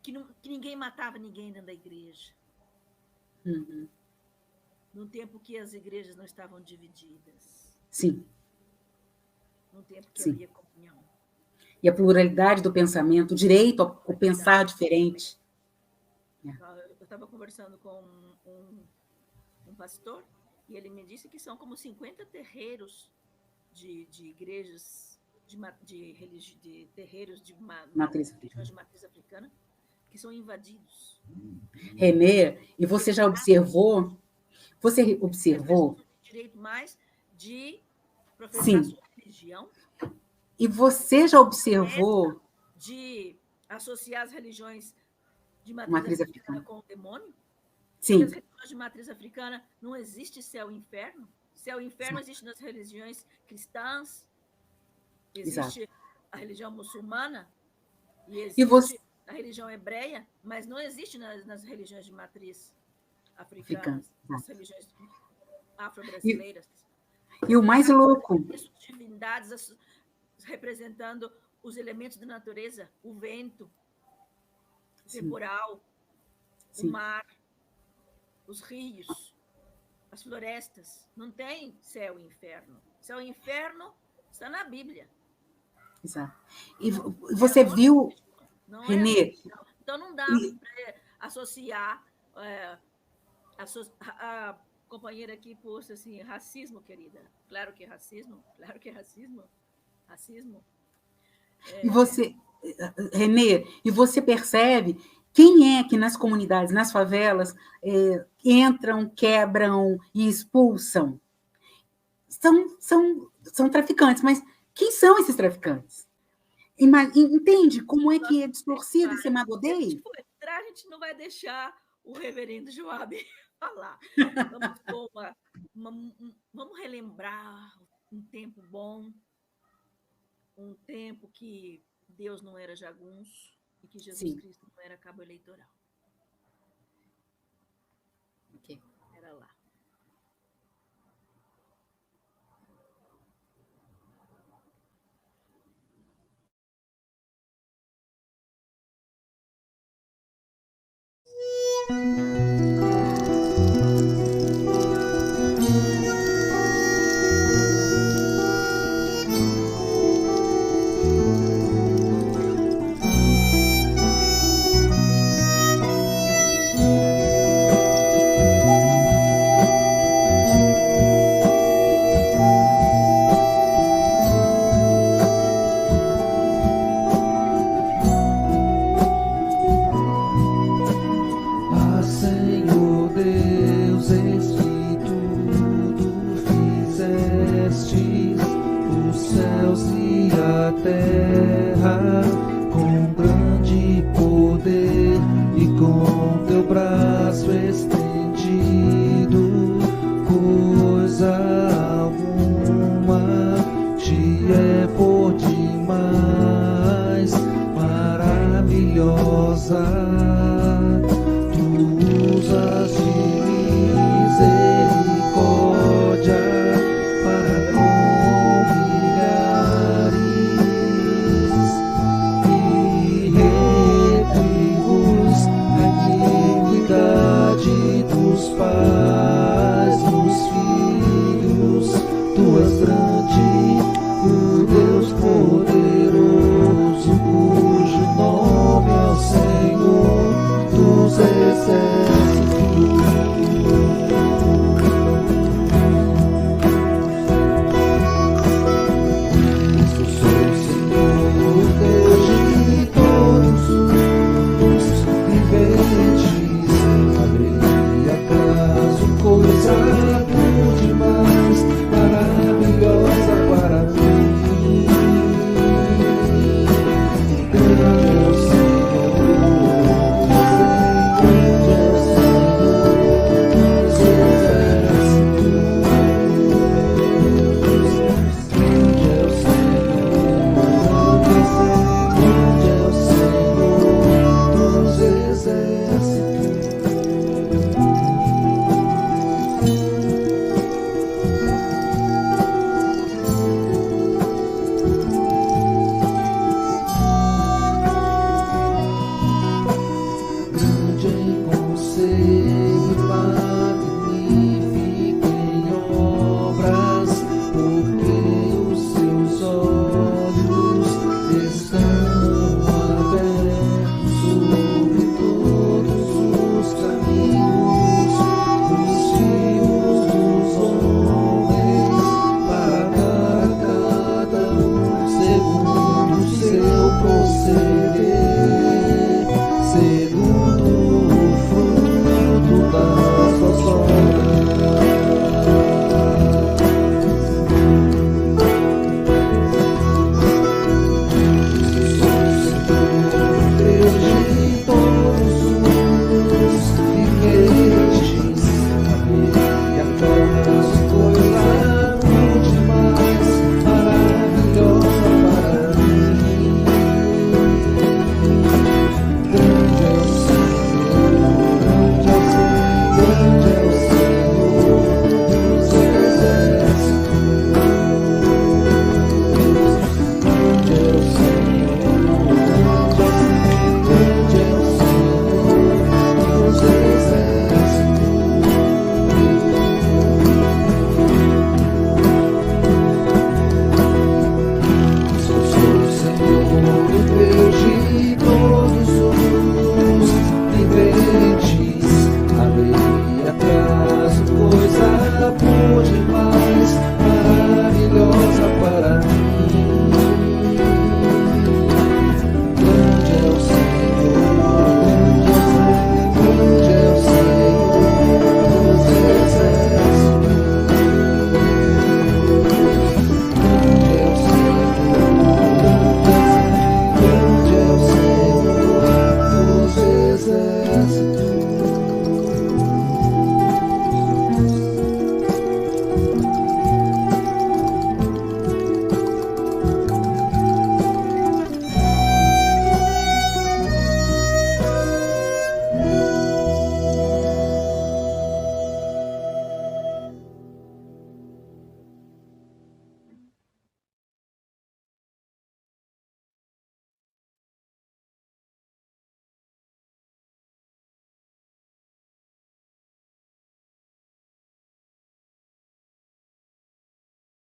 Que ninguém matava ninguém dentro da igreja. Uhum. Num tempo que as igrejas não estavam divididas. Sim. Num tempo que Sim. havia comunhão. E a pluralidade do pensamento, o direito ao pensar diferente. Eu estava conversando com um pastor e ele me disse que são como 50 terreiros de igrejas, de terreiros de matriz africana, que são invadidos. Renê, e você já observou? Você observou? Direito mais de professar Sim. sua religião. E você já observou? De associar as religiões de matriz africana com o demônio? Sim. Porque as religiões de matriz africana não existe céu e inferno. Céu e inferno existe nas religiões cristãs, existe a religião muçulmana e existe a religião hebreia, mas não existe nas religiões de matriz africana, nas religiões afro-brasileiras. E o mais louco... Divindades representando os elementos da natureza, o vento, o temporal, o mar, os rios, as florestas. Não tem céu e inferno. Céu e inferno está na Bíblia. Exato. E você viu, Renê? Então não dá para associar a companheira aqui posta assim, racismo, querida. Claro que é racismo, claro que é racismo. Racismo. E você, Renê, e você percebe quem é que nas comunidades, nas favelas, entram, quebram e expulsam? São traficantes, mas quem são esses traficantes? Entende como é que é distorcido esse magodeio? A gente não vai deixar o reverendo Joab falar. Vamos relembrar um tempo bom, um tempo que Deus não era jagunço e que Jesus Cristo não era cabo eleitoral. Era lá. Tu céu.